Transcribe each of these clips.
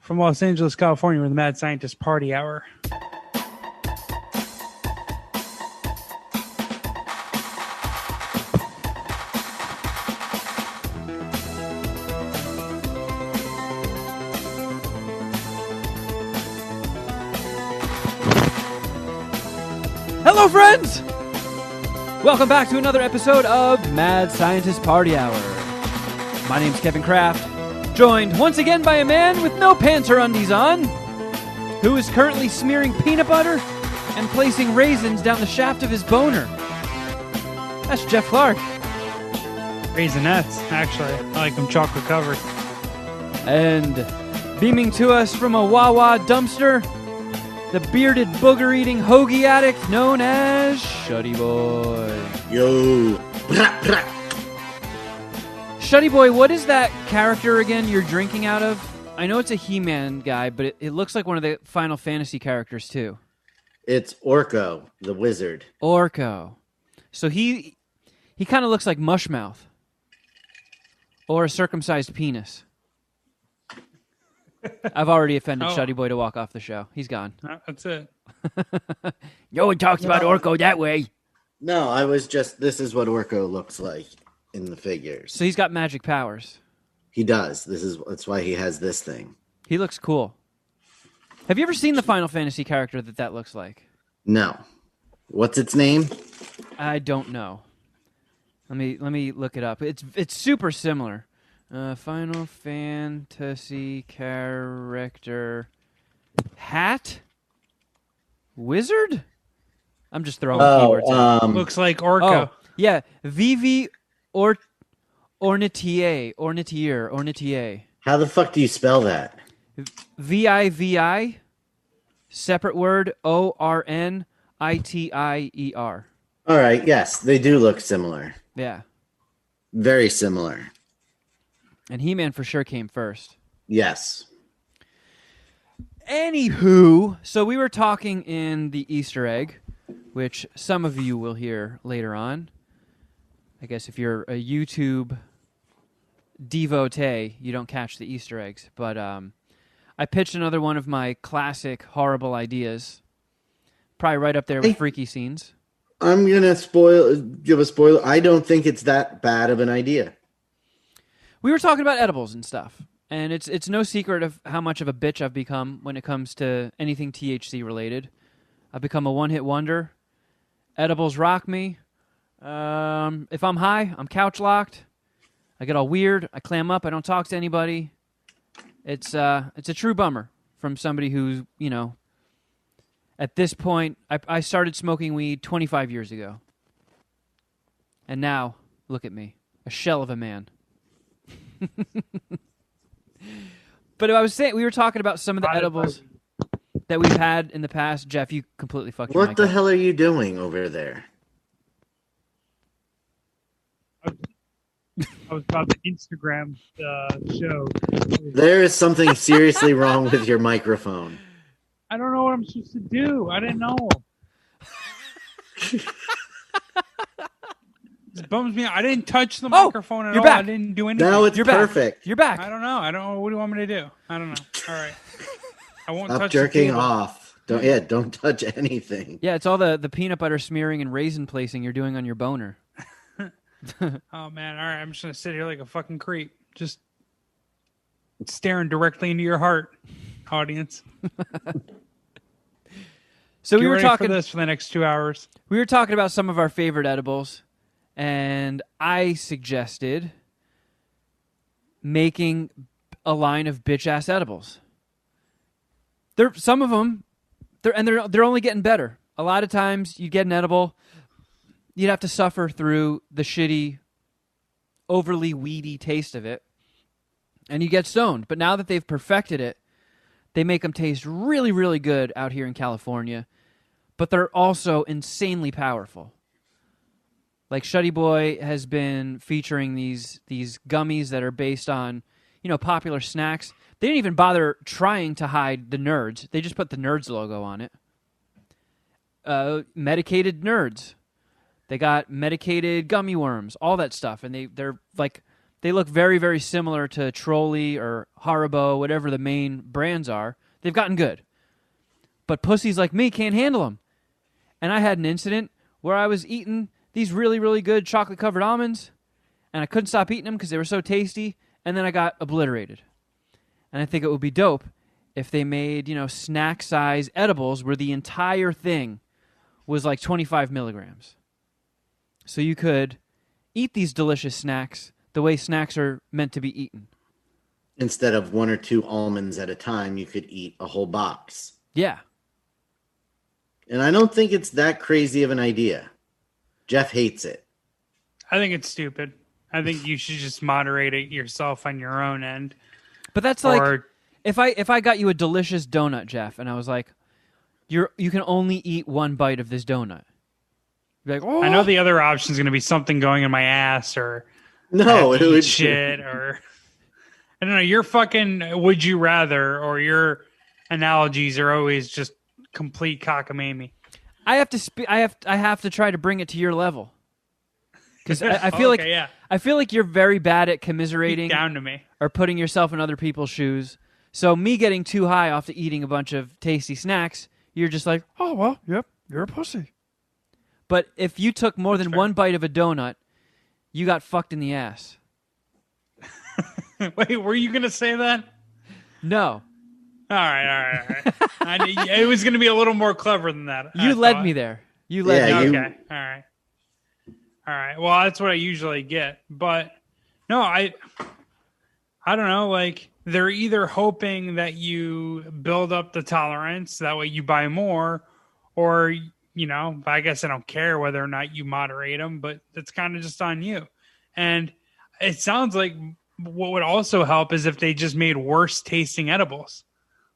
from Los Angeles, California, we're the Mad Scientist Party Hour. Hello, friends! Welcome back to another episode of Mad Scientist Party Hour. My name's Kevin Kraft, joined once again by a man with no pants or undies on, who is currently smearing peanut butter and placing raisins down the shaft of his boner. That's Geoff Clark. Raisinets, actually. I like them chocolate covered. And beaming to us from a Wawa dumpster, the bearded booger-eating hoagie addict known as Shuddy Boy. Yo. Brah, brah. Shuddy Boy, what is that character again you're drinking out of? I know it's a He-Man guy, but it looks like one of the Final Fantasy characters too. It's Orko, the wizard. Orko. So he kind of looks like Mushmouth. Or a circumcised penis. I've already offended Shuddy Boy to walk off the show. He's gone. That's it. No one talks about Orko that way. No, I was just, this is what Orko looks like in the figures. So he's got magic powers. He does. That's why he has this thing. He looks cool. Have you ever seen the Final Fantasy character that looks like? No. What's its name? I don't know. Let me look it up. It's super similar. Final Fantasy character hat wizard. I'm just throwing keywords out. Looks like Orko. Oh, yeah, Vivi Ornitier. How the fuck do you spell that? Vivi, separate word Ornitier. All right, yes, they do look similar. Yeah. Very similar. And He-Man for sure came first. Yes. Anywho, so we were talking in the Easter egg, which some of you will hear later on. I guess if you're a YouTube devotee, you don't catch the Easter eggs. But I pitched another one of my classic horrible ideas. Probably right up there with freaky scenes. I'm going to give a spoiler. I don't think it's that bad of an idea. We were talking about edibles and stuff, and it's no secret of how much of a bitch I've become when it comes to anything THC related. I've become a one-hit wonder. Edibles rock me. If I'm high, I'm couch locked. I get all weird. I clam up. I don't talk to anybody. It's a true bummer from somebody who's, at this point, I started smoking weed 25 years ago. And now, look at me, a shell of a man. But I was saying, we were talking about some of the edibles that we've had in the past. Geoff, you completely fucked your mic What the up. hell are you doing over there? I was about to Instagram show. There is something seriously wrong with your microphone. I don't know what I'm supposed to do. I didn't know. This bums me out. I didn't touch the microphone at all. Back. I didn't do anything. Now it's You're perfect. Back. You're back. I don't know. What do you want me to do? I don't know. All right. I won't Stop touch jerking the table. off. Don't touch anything. Yeah, it's all the peanut butter smearing and raisin placing you're doing on your boner. Oh, man. All right. I'm just going to sit here like a fucking creep. Just staring directly into your heart, audience. So Get we were ready talking for this for the next 2 hours. We were talking about some of our favorite edibles, and I suggested making a line of bitch-ass edibles. Some of them, they're only getting better. A lot of times, you get an edible, you'd have to suffer through the shitty, overly weedy taste of it, and you get stoned. But now that they've perfected it, they make them taste really, really good out here in California. But they're also insanely powerful. Like Shuddy Boy has been featuring these gummies that are based on, popular snacks. They didn't even bother trying to hide the nerds. They just put the nerds logo on it. Medicated nerds. They got medicated gummy worms, all that stuff, and they're like They look very, very similar to Trolley or Haribo, whatever the main brands are. They've gotten good. But pussies like me can't handle them. And I had an incident where I was eating these really, really good chocolate-covered almonds, and I couldn't stop eating them because they were so tasty, and then I got obliterated. And I think it would be dope if they made, snack-size edibles where the entire thing was like 25 milligrams. So you could eat these delicious snacks the way snacks are meant to be eaten. Instead of 1 or 2 almonds at a time, you could eat a whole box. Yeah. And I don't think it's that crazy of an idea. Geoff hates it. I think it's stupid. I think you should just moderate it yourself on your own end. But that's like if I got you a delicious donut, Geoff, and I was like, you can only eat 1 bite of this donut. You're like, oh. I know the other option is going to be something going in my ass or no, it would shit or I don't know. Your fucking would you rather or your analogies are always just complete cockamamie. I have to try to bring it to your level because I feel I feel like you're very bad at commiserating down to me or putting yourself in other people's shoes. So me getting too high off to eating a bunch of tasty snacks, you're just like, oh well, yep, you're a pussy. But if you took more than 1 bite of a donut, you got fucked in the ass. Wait, were you gonna say that? No. All right. It was going to be a little more clever than that. You led me there. You led me. Okay. All right. Well, that's what I usually get. But no, I don't know. Like they're either hoping that you build up the tolerance, that way you buy more, or I guess I don't care whether or not you moderate them, but it's kind of just on you. And it sounds like what would also help is if they just made worse tasting edibles.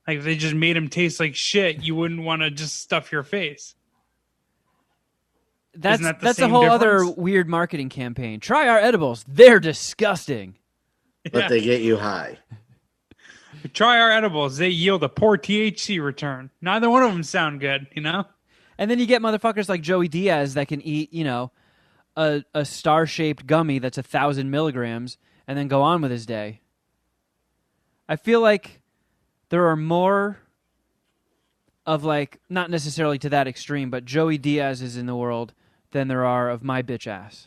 Like if they just made them taste like shit, you wouldn't want to just stuff your face. That's a whole other weird marketing campaign. Try our edibles. They're disgusting. But they get you high. Try our edibles. They yield a poor THC return. Neither one of them sound good, And then you get motherfuckers like Joey Diaz that can eat, a star-shaped gummy that's 1,000 milligrams and then go on with his day. I feel like there are more of not necessarily to that extreme, but Joey Diaz's in the world than there are of my bitch ass.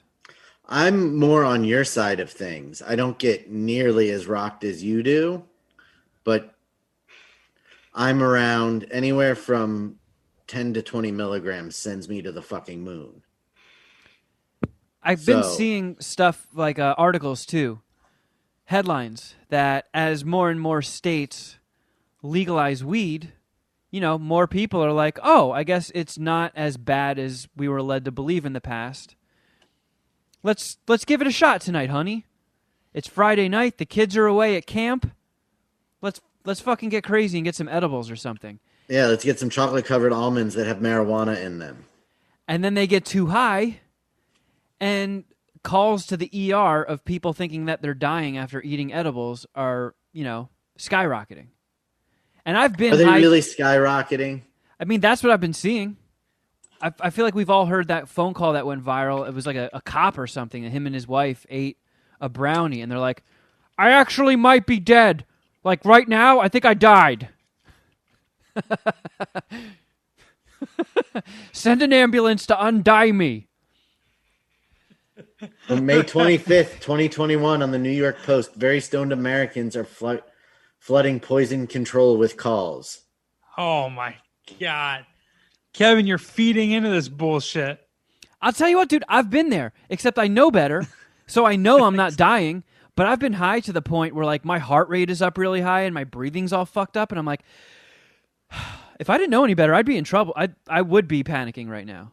I'm more on your side of things. I don't get nearly as rocked as you do, but I'm around anywhere from 10 to 20 milligrams sends me to the fucking moon. I've been seeing stuff like articles too, headlines that as more and more states legalize weed, more people are like, oh, I guess it's not as bad as we were led to believe in the past. Let's give it a shot tonight, honey. It's Friday night. The kids are away at camp. Let's fucking get crazy and get some edibles or something. Yeah, let's get some chocolate-covered almonds that have marijuana in them. And then they get too high, and calls to the ER of people thinking that they're dying after eating edibles are, skyrocketing. And I've been. Are they really skyrocketing? I mean, that's what I've been seeing. I feel like we've all heard that phone call that went viral. It was like a cop or something, and him and his wife ate a brownie, and they're like, I actually might be dead. Like right now, I think I died. Send an ambulance to undie me. On May 25th, 2021, on the New York Post, very stoned Americans are flooding poison control with calls. Oh, my God. Kevin, you're feeding into this bullshit. I'll tell you what, dude, I've been there, except I know better, so I know I'm not dying, but I've been high to the point where, my heart rate is up really high and my breathing's all fucked up, and I'm like, if I didn't know any better, I'd be in trouble. I would be panicking right now.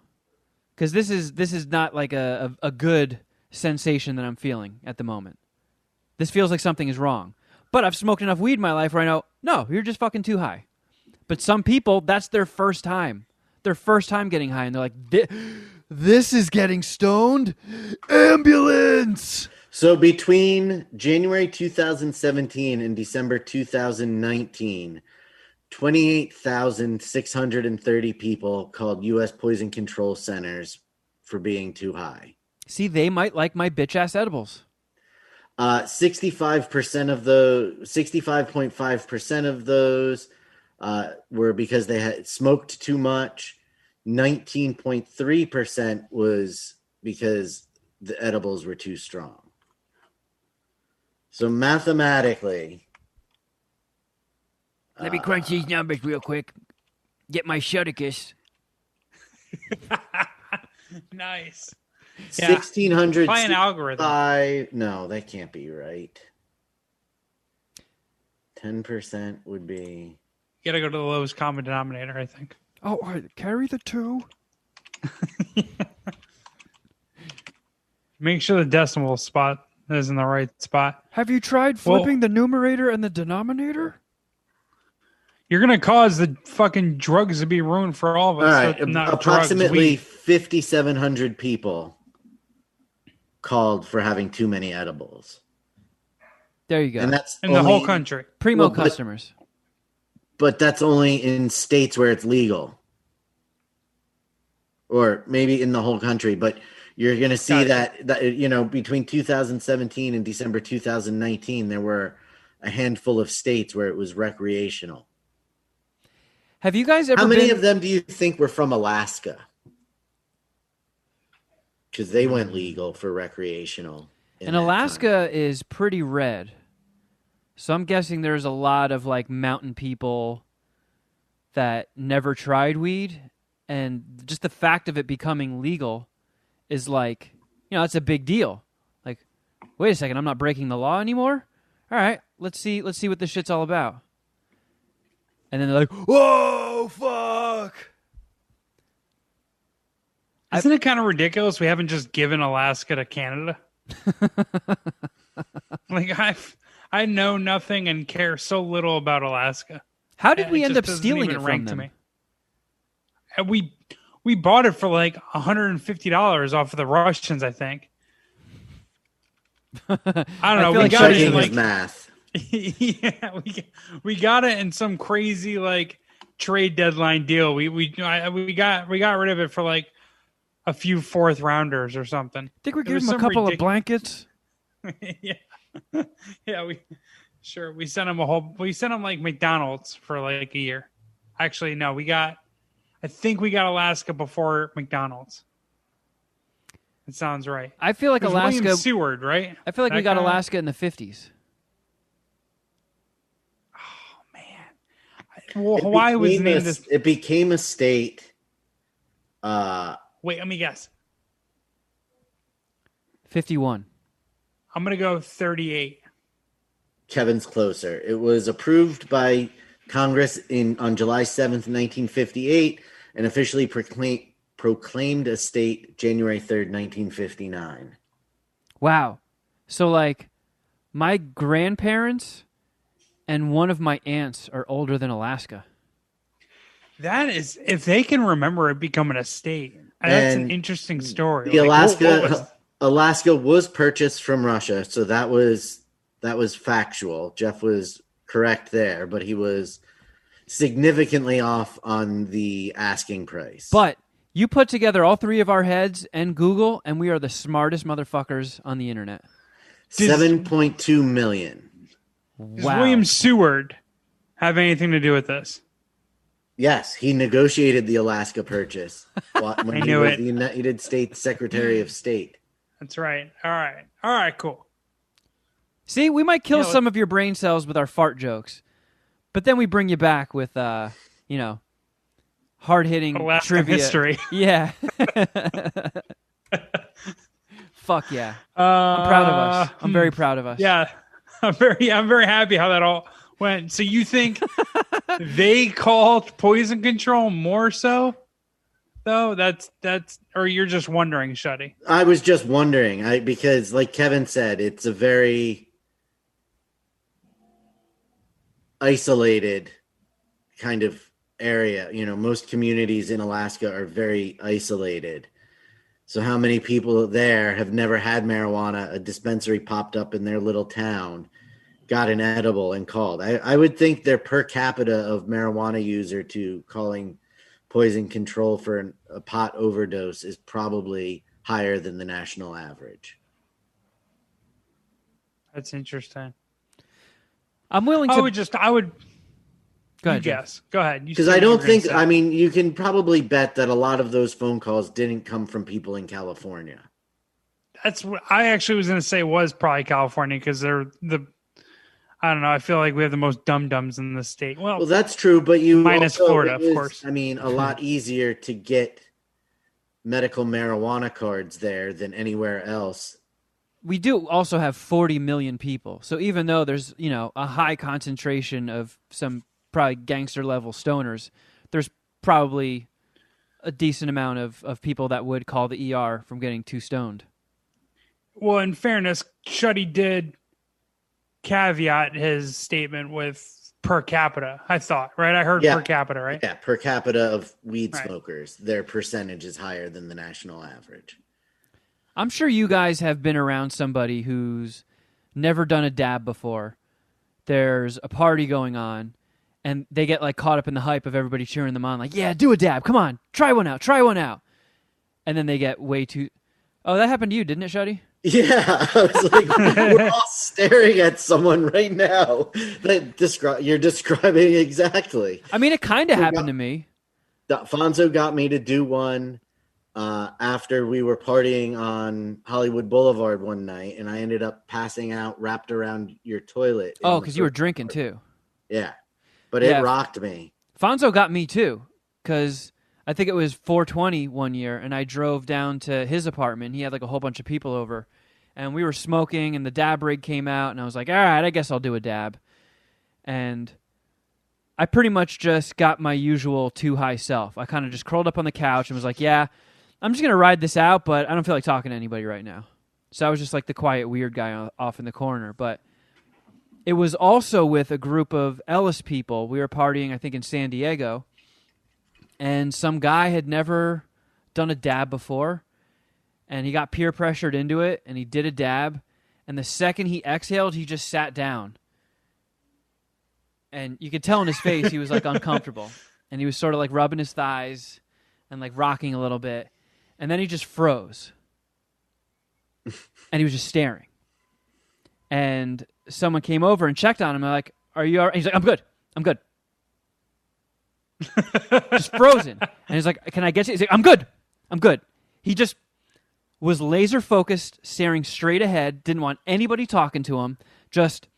Because this is not like a good sensation that I'm feeling at the moment. This feels like something is wrong. But I've smoked enough weed in my life where I know, no, you're just fucking too high. But some people, that's their first time. Their first time getting high, and they're like, this is getting stoned? Ambulance! So between January 2017 and December 2019, 28,630 people called U.S. poison control centers for being too high. See, they might like my bitch-ass edibles. 65% of the 65.5% of those were because they had smoked too much. 19.3% was because the edibles were too strong. So mathematically, Let me crunch these numbers real quick. Get my Shudicus. Nice. Yeah. 1,600. Play an algorithm. No, that can't be right. 10% would be. You gotta go to the lowest common denominator, I think. Oh, carry the 2. Make sure the decimal spot is in the right spot. Have you tried flipping the numerator and the denominator? You're gonna cause the fucking drugs to be ruined for all of us. All right, So not approximately drugs, 5,700 people called for having too many edibles. There you go. And that's in the whole country. Primo customers. But that's only in states where it's legal. Or maybe in the whole country. But you're going to see that, between 2017 and December 2019, there were a handful of states where it was recreational. Have you guys ever How many of them do you think were from Alaska? Because they went legal for recreational. And Alaska is pretty red. So I'm guessing there's a lot of like mountain people that never tried weed. And just the fact of it becoming legal is like, that's a big deal. Like, wait a second, I'm not breaking the law anymore? All right, let's see what this shit's all about. And then they're like, whoa, fuck. Isn't it kind of ridiculous we haven't just given Alaska to Canada? Like I know nothing and care so little about Alaska. How did we end up stealing it from them? And we bought it for like $150 off of the Russians, I think. I don't know. We got it in like math. Yeah, we got it in some crazy like trade deadline deal. We got rid of it for like a few fourth rounders or something. I think we gave them a couple of blankets. Yeah. Yeah, we sent them like McDonald's for like a year. Actually, no, I think we got Alaska before McDonald's. It sounds right. I feel like Alaska William Seward, right? I feel like we got Alaska in the 50s. Oh man. Well, Hawaii was named this. It became a state. Wait, let me guess. 51. I'm going to go 38. Kevin's closer. It was approved by Congress on July 7th, 1958, and officially proclaimed a state January 3rd, 1959. Wow. So, like, my grandparents and one of my aunts are older than Alaska. That is, if they can remember it becoming a state, that's an interesting story. The Alaska was purchased from Russia, so that was factual. Geoff was correct there, but he was significantly off on the asking price. But you put together all three of our heads and Google, and we are the smartest motherfuckers on the internet. 7.2 million. Does William Seward have anything to do with this? Yes, he negotiated the Alaska purchase when he was the United States Secretary of State. That's right. All right, cool. See, we might kill some of your brain cells with our fart jokes, but then we bring you back with, hard-hitting Alaska trivia. History. Yeah. Fuck yeah. I'm proud of us. I'm very proud of us. Yeah. I'm very happy how that all went. So you think they called poison control more so? Though that's or you're just wondering, Shuddy? I was just wondering, because like Kevin said, it's a very isolated kind of area. Most communities in Alaska are very isolated. So how many people there have never had marijuana? A dispensary popped up in their little town, got an edible and called. I would think their per capita of marijuana user to calling poison control for a pot overdose is probably higher than the national average. That's interesting. I'm willing to. I would. Go You ahead, Geoff. guess. Go ahead. Because I don't think, I mean, you can probably bet that a lot of those phone calls didn't come from people in California. That's what I actually was going to say was probably California because they're I don't know. I feel like we have the most dum-dums in the state. Well, That's true, but you minus also, Florida, of course. I mean, a lot easier to get medical marijuana cards there than anywhere else. We do also have 40 million people. So even though there's, a high concentration of some probably gangster level stoners, there's probably a decent amount of people that would call the ER from getting too stoned. Well, in fairness, Shuddy did caveat his statement with per capita, I thought, right? I heard per capita, right? Yeah, per capita of weed smokers, their percentage is higher than the national average. I'm sure you guys have been around somebody who's never done a dab before. There's a party going on, and they get like caught up in the hype of everybody cheering them on, like, yeah, do a dab, come on, try one out. And then they get way too... Oh, that happened to you, didn't it, Shuddy? Yeah, I was like, we're all staring at someone right now that you're describing exactly. I mean, it kind of happened to me. Fonzo got me to do one after we were partying on Hollywood Boulevard one night, and I ended up passing out wrapped around your toilet. Oh, because you were drinking too. Yeah, but it rocked me. Fonzo got me too, because I think it was 420 one year, and I drove down to his apartment. He had like a whole bunch of people over, and we were smoking, and the dab rig came out, and I was like, all right, I guess I'll do a dab. And I pretty much just got my usual too high self. I kind of just curled up on the couch and was like, yeah, I'm just going to ride this out, but I don't feel like talking to anybody right now. So I was just like the quiet, weird guy off in the corner. But it was also with a group of Ellis people. We were partying, I think, in San Diego. And some guy had never done a dab before, and he got peer pressured into it, and he did a dab, and the second he exhaled, he just sat down. And you could tell in his face he was like uncomfortable, and he was sort of like rubbing his thighs and like rocking a little bit, and then he just froze, and he was just staring. And someone came over and checked on him, and like, are you all right? He's like, I'm good. Just frozen. And he's like, can I get you? He's like, I'm good. He just was laser focused, staring straight ahead, didn't want anybody talking to him. Just,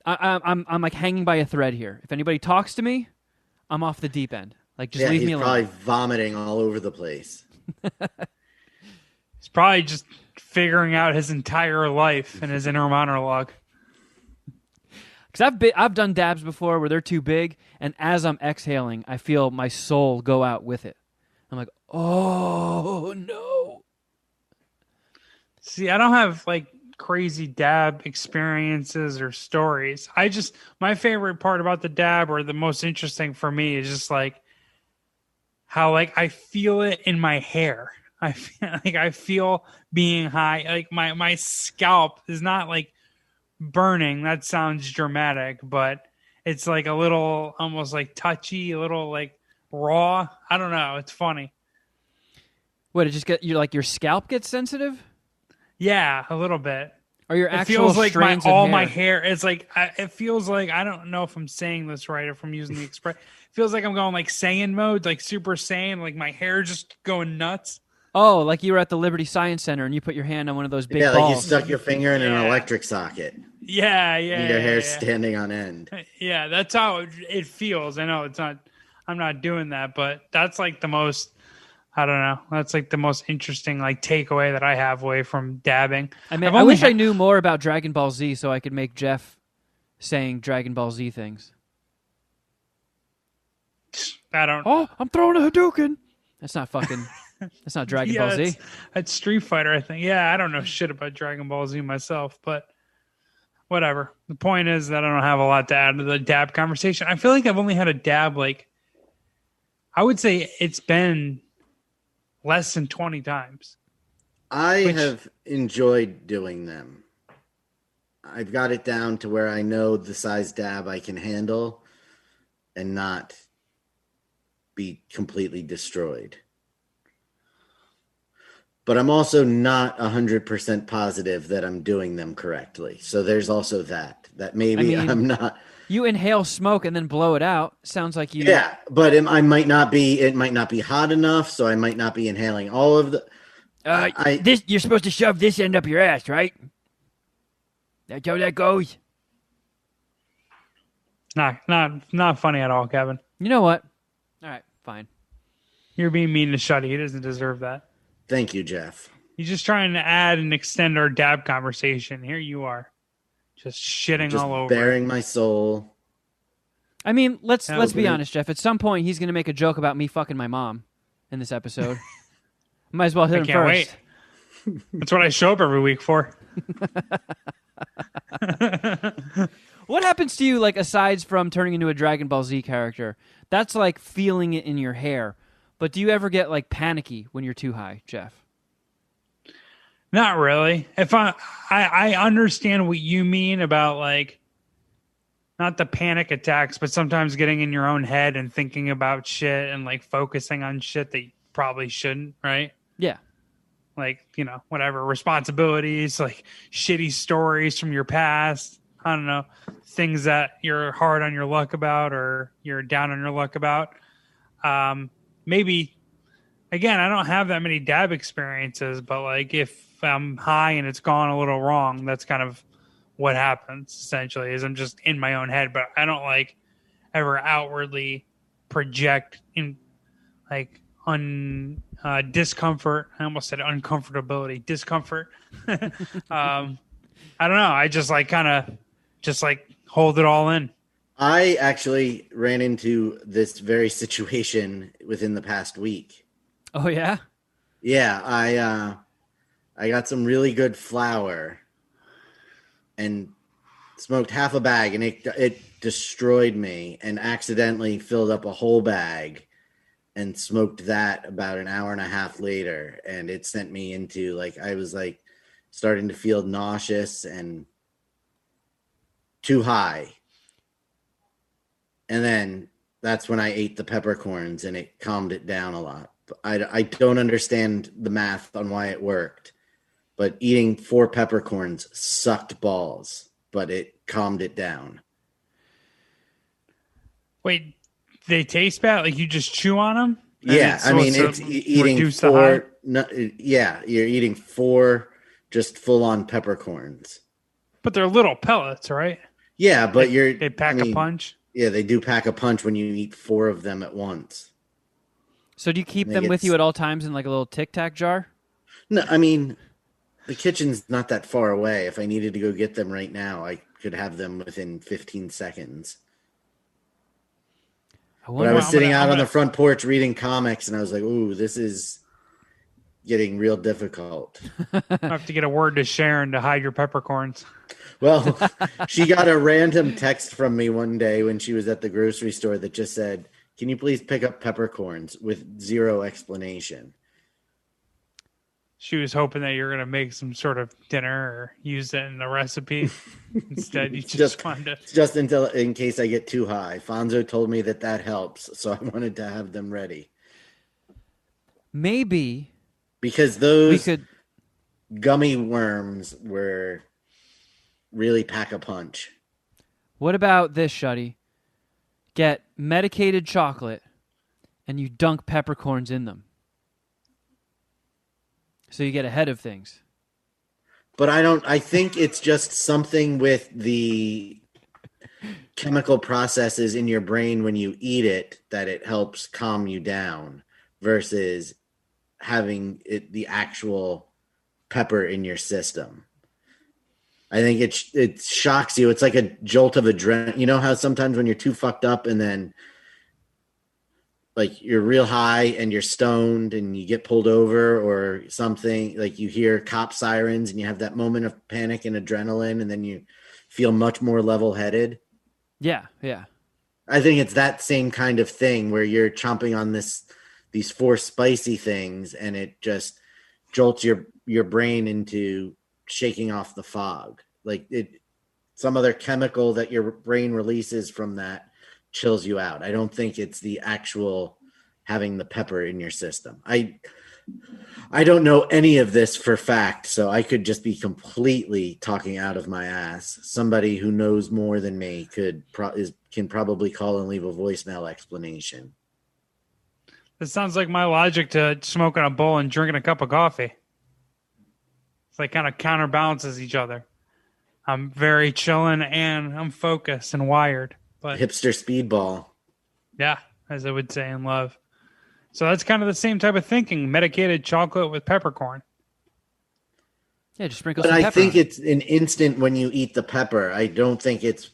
I'm like hanging by a thread here. If anybody talks to me, I'm off the deep end. Like, just leave me alone. He's probably vomiting all over the place. He's probably just figuring out his entire life in his inner monologue. Because I've done dabs before where they're too big, and as I'm exhaling, I feel my soul go out with it. I'm like, oh, no. See, I don't have, like, crazy dab experiences or stories. My favorite part about the dab, or the most interesting for me, is just, like, how, like, I feel it in my hair. I feel being high. Like, my scalp is not, like, burning. That sounds dramatic, but it's like a little almost like touchy, a little like raw. I don't know. It's funny. What, it just get you like your scalp gets sensitive? Yeah, a little bit. Or your it actual feels like strands my of all hair? my hair. It's like it feels like, I don't know if I'm saying this right or if I'm using the express. It feels like I'm going like Saiyan mode, like Super Saiyan, like my hair just going nuts. Oh, like you were at the Liberty Science Center and you put your hand on one of those big balls. Yeah, like you stuck your finger in an electric socket. Yeah. And your hair's standing on end. Yeah, that's how it feels. I know it's not, I'm not doing that, but that's like the most, I don't know. That's like the most interesting like takeaway that I have away from dabbing. I mean, I wish I knew more about Dragon Ball Z so I could make Geoff saying Dragon Ball Z things. I don't. Oh, I'm throwing a Hadouken. That's not fucking. That's not Dragon Ball Z. That's Street Fighter, I think. Yeah, I don't know shit about Dragon Ball Z myself, but whatever. The point is that I don't have a lot to add to the dab conversation. I feel like I've only had a dab, like, I would say it's been less than 20 times. I have enjoyed doing them. I've got it down to where I know the size dab I can handle and not be completely destroyed. but I'm also not 100% positive that I'm doing them correctly. So there's also that maybe I'm not. You inhale smoke and then blow it out. Sounds like you. Yeah, but I might not be. It might not be hot enough, so I might not be inhaling all of the. This you're supposed to shove this end up your ass, right? That's how that goes. Not funny at all, Kevin. You know what? All right, fine. You're being mean to Shuddy. He doesn't deserve that. Thank you, Geoff. He's just trying to add and extend our dab conversation. Here you are, just shitting all over. Bearing my soul. I mean, let's be honest, Geoff. At some point, he's going to make a joke about me fucking my mom in this episode. Might as well hit him first. Wait. That's what I show up every week for. What happens to you, like, aside from turning into a Dragon Ball Z character? That's like feeling it in your hair. But do you ever get, like, panicky when you're too high, Geoff? Not really. If I understand what you mean about, like, not the panic attacks, but sometimes getting in your own head and thinking about shit and, like, focusing on shit that you probably shouldn't, right? Yeah. Like, you know, whatever, responsibilities, like shitty stories from your past. I don't know, things that you're hard on your luck about or you're down on your luck about. Maybe, again, I don't have that many dab experiences, but like if I'm high and it's gone a little wrong, that's kind of what happens essentially is I'm just in my own head, but I don't like ever outwardly project in like discomfort. I almost said uncomfortability, discomfort. I don't know. I just like kind of just like hold it all in. I actually ran into this very situation within the past week. Oh yeah? Yeah, I got some really good flour and smoked half a bag, and it destroyed me, and accidentally filled up a whole bag and smoked that about an hour and a half later, and it sent me into like I was like starting to feel nauseous and too high. And then that's when I ate the peppercorns and it calmed it down a lot. I don't understand the math on why it worked, but eating 4 peppercorns sucked balls, but it calmed it down. Wait, they taste bad? Like you just chew on them? Yeah, I mean, it's eating 4. No, yeah, you're eating 4 just full-on peppercorns. But they're little pellets, right? Yeah, but they pack a punch. Yeah, they do pack a punch when you eat 4 of them at once. So do you keep them with you at all times in like a little Tic Tac jar? No, I mean, the kitchen's not that far away. If I needed to go get them right now, I could have them within 15 seconds. But I was sitting out on the front porch reading comics, and I was like, ooh, this is getting real difficult. I have to get a word to Sharon to hide your peppercorns. Well, she got a random text from me one day when she was at the grocery store that just said, can you please pick up peppercorns, with 0 explanation. She was hoping that you're going to make some sort of dinner or use it in the recipe. Instead, you just wanted to... Just in case I get too high. Fonzo told me that helps, so I wanted to have them ready. Maybe. Because those gummy worms were really pack a punch. What about this, Shuddy? Get medicated chocolate and you dunk peppercorns in them. So you get ahead of things. But I think it's just something with the chemical processes in your brain when you eat it that it helps calm you down versus having the actual pepper in your system. I think it shocks you. It's like a jolt of adrenaline. You know how sometimes when you're too fucked up and then like you're real high and you're stoned and you get pulled over or something, like you hear cop sirens and you have that moment of panic and adrenaline and then you feel much more level-headed. Yeah, yeah. I think it's that same kind of thing where you're chomping on these 4 spicy things and it just jolts your brain into shaking off the fog. Like some other chemical that your brain releases from that chills you out. I don't think it's the actual having the pepper in your system. I don't know any of this for fact, so I could just be completely talking out of my ass. Somebody who knows more than me can probably call and leave a voicemail explanation. This sounds like my logic to smoking a bowl and drinking a cup of coffee. It's like kind of counterbalances each other. I'm very chilling and I'm focused and wired. But Hipster speedball. yeah, as I would say in love. So that's kind of the same type of thinking. Medicated chocolate with peppercorn. Yeah, just sprinkle But some I pepper think on it. it's an instant when you eat the pepper. I don't think it's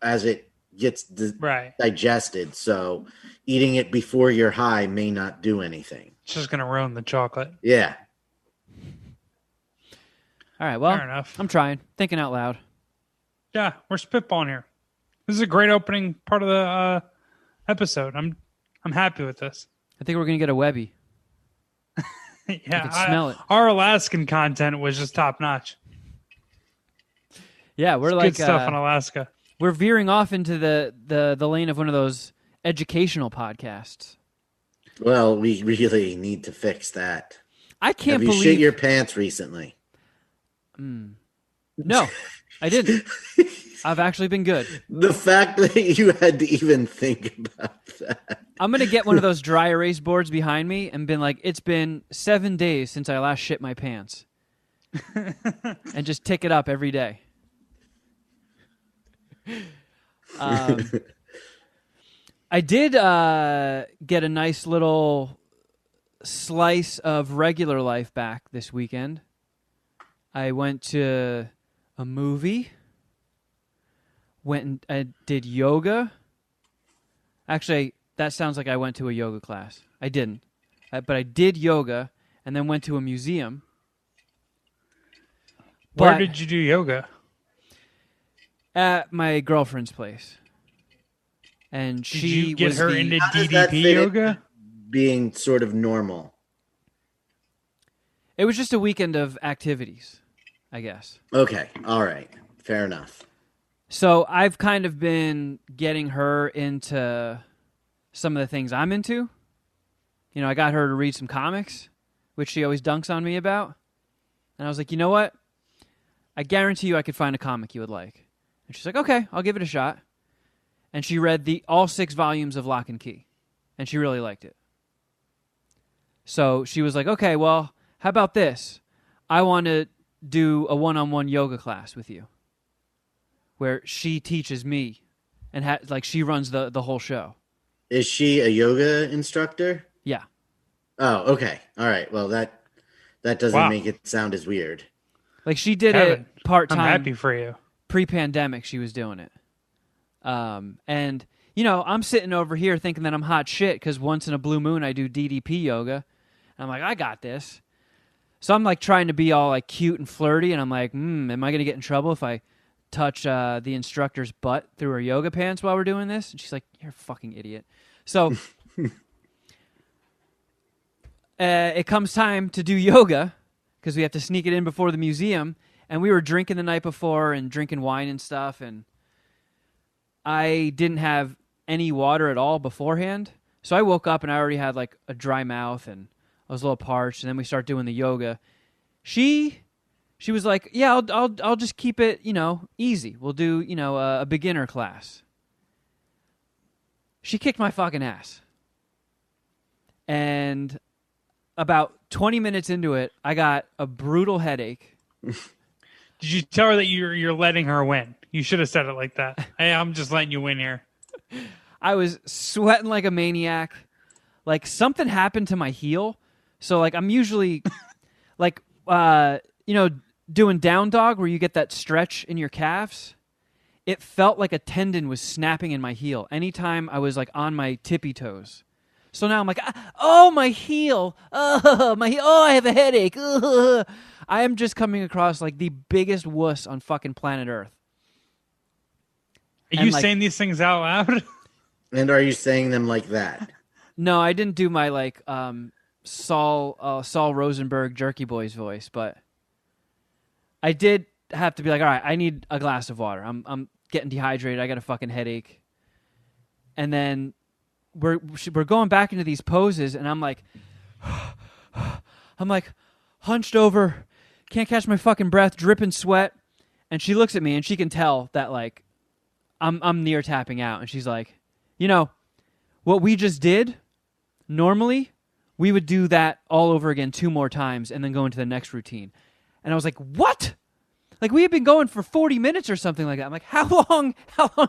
as it gets Right. digested. So eating it before you're high may not do anything. It's just going to ruin the chocolate. Yeah. All right, well, Fair enough. I'm trying. Thinking out loud. Yeah, we're spitballing here. This is a great opening part of the episode. I'm happy with this. I think we're going to get a Webby. Yeah, can smell it. Our Alaskan content was just top notch. Yeah, we're It's like good stuff in Alaska. we're veering off into the lane of one of those educational podcasts. Well, we really need to fix that. I can't Have you believe shit your pants recently? No, I didn't. I've actually been good. The fact that you had to even think about that. I'm going to get one of those dry erase boards behind me and been like, it's been 7 days since I last shit my pants. And just tick it up every day. I did get a nice little slice of regular life back this weekend. I went to a movie. Went and I did yoga. Actually, that sounds like I went to a yoga class. I didn't. But I did yoga and then went to a museum. Where But did you do yoga? at my girlfriend's place. And Did she you get was her the, into How does that DDP fit in yoga? being sort of normal? It was just a weekend of activities, I guess. Okay. All right. Fair enough. So I've kind of been getting her into some of the things I'm into. You know, I got her to read some comics, which she always dunks on me about. And I was like, you know what? I guarantee you I could find a comic you would like. And she's like, okay, I'll give it a shot. And she read all 6 volumes of Lock and Key. And she really liked it. So she was like, okay, well, how about this? I want to do a one-on-one yoga class with you, where she teaches me, and she runs the whole show. Is she a yoga instructor? Yeah. Oh, okay. All right. Well, that doesn't Wow. make it sound as weird. Like she did Kevin, it part-time. I'm happy for you. Pre-pandemic, she was doing it. And, you know, I'm sitting over here thinking that I'm hot shit because once in a blue moon I do DDP yoga. And I'm like, I got this. So I'm like trying to be all like cute and flirty, and I'm like, am I going to get in trouble if I touch the instructor's butt through her yoga pants while we're doing this? And she's like, you're a fucking idiot. So it comes time to do yoga because we have to sneak it in before the museum. And we were drinking the night before and drinking wine and stuff. And I didn't have any water at all beforehand. So I woke up and I already had like a dry mouth and I was a little parched. And then we start doing the yoga. She was like, yeah, I'll just keep it, you know, easy. We'll do, you know, a beginner class. She kicked my fucking ass. And about 20 minutes into it, I got a brutal headache. Did you tell her that you're letting her win? You should have said it like that. Hey, I'm just letting you win here. I was sweating like a maniac. Like something happened to my heel. So like I'm usually like you know, doing down dog where you get that stretch in your calves. It felt like a tendon was snapping in my heel anytime I was like on my tippy toes. So now I'm like, oh, my heel. Oh, my heel. Oh, I have a headache. Ugh. I am just coming across like the biggest wuss on fucking planet Earth. Are you saying these things out loud? And are you saying them like that? No, I didn't do my like Saul Rosenberg Jerky Boys voice, but I did have to be like, all right, I need a glass of water. I'm getting dehydrated. I got a fucking headache. And then we're going back into these poses, and I'm like, I'm like hunched over, can't catch my fucking breath, dripping sweat. And she looks at me and she can tell that like I'm near tapping out. And she's like, you know, what we just did, normally we would do that all over again 2 more times and then go into the next routine. And I was like, what? Like we had been going for 40 minutes or something like that. I'm like, how long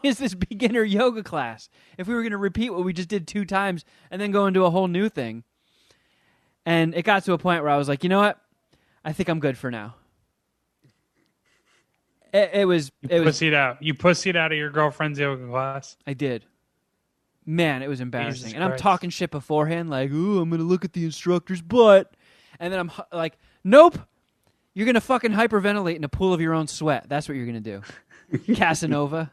is this beginner yoga class? If we were going to repeat what we just did 2 times and then go into a whole new thing. And it got to a point where I was like, you know what? I think I'm good for now. It was pussied out. You pussied out of your girlfriend's yoga class. I did. Man, it was embarrassing. Jesus And I'm Christ. talking shit beforehand, like, ooh, I'm going to look at the instructor's butt. And then I'm like, nope. You're going to fucking hyperventilate in a pool of your own sweat. That's what you're going to do. Casanova.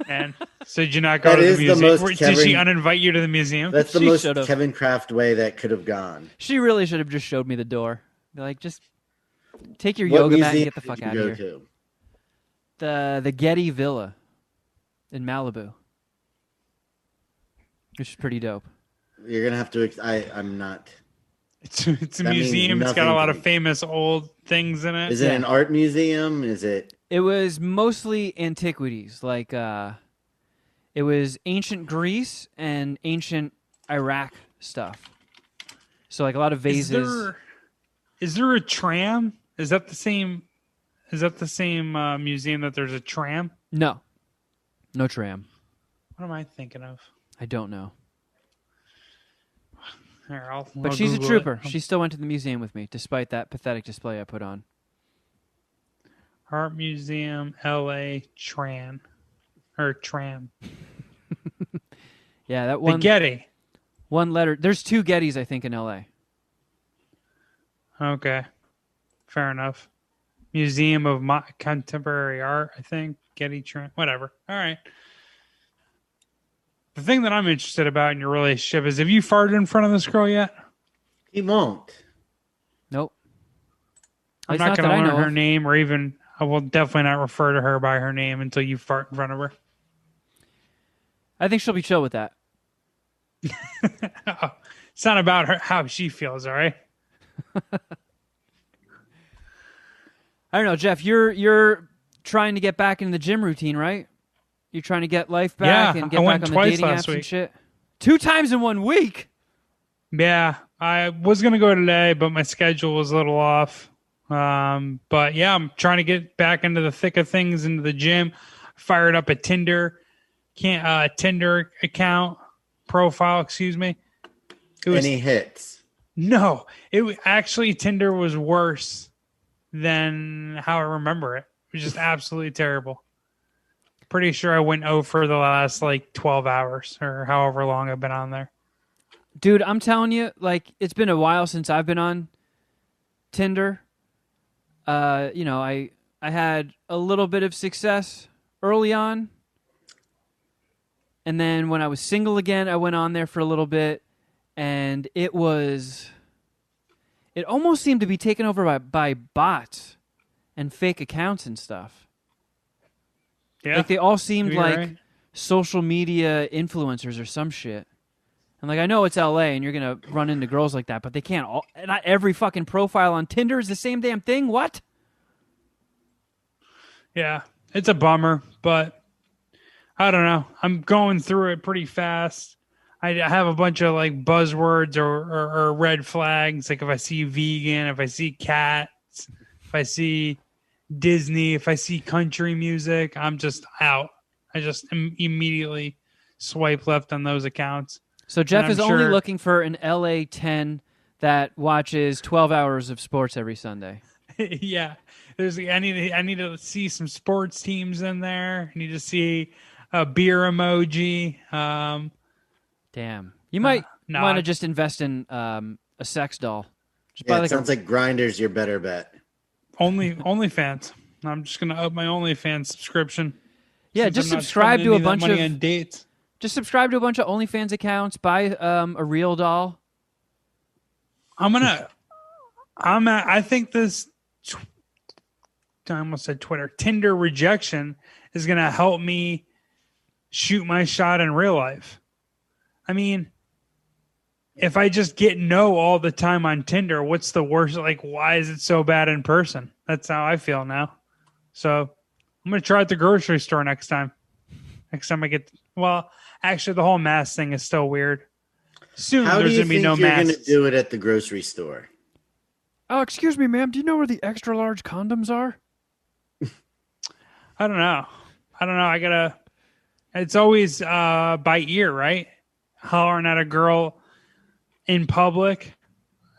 And so did you not go That to the is the museum? most Did she Kevin- uninvite you to the museum? That's the She most should've. Kevin Kraft way that could have gone. She really should have just showed me the door. Be like, just take your What yoga mat and museum get the did fuck you out go of here. to? The Getty Villa in Malibu. Which is pretty dope. You're gonna have to. I'm not. It's a That means museum. It's got a nothing lot to of me. famous old things in it. Is it Yeah. an art museum? Is it? It was mostly antiquities, like it was ancient Greece and ancient Iraq stuff. So like a lot of vases. Is there a tram? Is that the same? Is that the same museum that there's a tram? No tram. What am I thinking of? I don't know. Here, But I'll she's a Google trooper. it. She still went to the museum with me, despite that pathetic display I put on. Art Museum, L.A. Tram. Yeah, that The one Getty. one letter. There's 2 Gettys, I think, in L.A. Okay, fair enough. Museum of Contemporary Art, I think. Getty Tram. Whatever. All right. The thing that I'm interested about in your relationship is, have you farted in front of this girl yet? He won't. Nope. I'm At not least going to that I learn know her of. name, or even I will definitely not refer to her by her name until you fart in front of her. I think she'll be chill with that. It's not about her how she feels, all right? I don't know, Jeff. You're trying to get back in the gym routine, right? You're trying to get life back Yeah, and I get went back on the twice dating last apps and week. shit. 2 times in 1 week. Yeah, I was going to go today, but my schedule was a little off. But yeah, I'm trying to get back into the thick of things, into the gym. Fired up a Tinder account profile, excuse me. It was Any hits? no, actually Tinder was worse than how I remember it. It was just absolutely terrible. Pretty sure I went 0 for the last like 12 hours or however long I've been on there. Dude, I'm telling you, like, it's been a while since I've been on Tinder. I had a little bit of success early on. And then when I was single again, I went on there for a little bit. And it almost seemed to be taken over by bots and fake accounts and stuff. Yeah. Like, they all seemed You're like right. social media influencers or some shit. And like, I know it's LA and you're going to run into girls like that, but they can't not every fucking profile on Tinder is the same damn thing. What? Yeah, it's a bummer, but I don't know. I'm going through it pretty fast. I have a bunch of like buzzwords or red flags. Like if I see vegan, if I see cats, if I see Disney, if I see country music, I'm just out. I just immediately swipe left on those accounts. So Jeff I'm is only sure- looking for an LA 10 that watches 12 hours of sports every Sunday. Yeah, I need to see some sports teams in there. I need to see a beer emoji. Damn. You might no, want to I- just invest in a sex doll. Just Yeah, buy it like sounds like Grindr's your better bet. OnlyFans. I'm just gonna up my OnlyFans subscription. Yeah, since just I'm not subscribe spending to a any that bunch money of on dates. just subscribe to a bunch of OnlyFans accounts, buy a real doll. I think this I almost said Twitter. Tinder rejection is gonna help me shoot my shot in real life. I mean, if I just get no all the time on Tinder, what's the worst? Like, why is it so bad in person? That's how I feel now. So I'm going to try at the grocery store next time. Next time I get, well, actually, the whole mask thing is still weird. Soon, How do there's you going to be think no you're going to masks. do it at the grocery store? Excuse me, ma'am. Do you know where the extra large condoms are? I don't know. I gotta. It's always by ear, right? Hollering at a girl in public.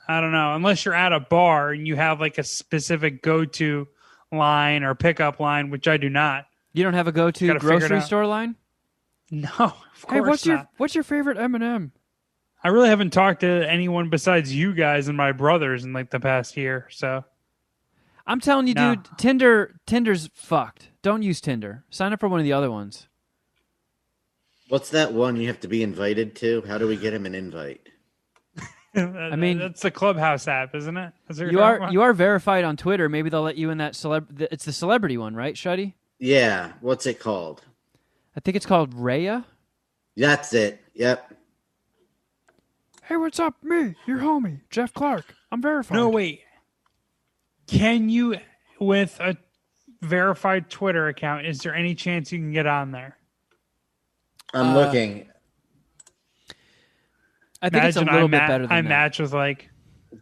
I don't know. Unless you're at a bar and you have like a specific go-to line or pickup line, which I do not. You don't have a go-to Gotta figure it grocery out. store line? No, of Hey, course not. what's your favorite M&M? I really haven't talked to anyone besides you guys and my brothers in like the past year. So I'm telling you, No. dude, Tinder's fucked. Don't use Tinder. Sign up for one of the other ones. What's that one you have to be invited to? How do we get him an invite? I mean- that's the Clubhouse app, isn't it? Is there You are verified on Twitter. Maybe they'll let you in that It's the celebrity one, right, Shuddy? Yeah. What's it called? I think it's called Raya. That's it. Yep. Hey, what's up? Me, your homie, Geoff Clark. I'm verified. No, wait. Can you, with a verified Twitter account, is there any chance you can get on there? I'm looking. I think it's a little bit better than I that. match with like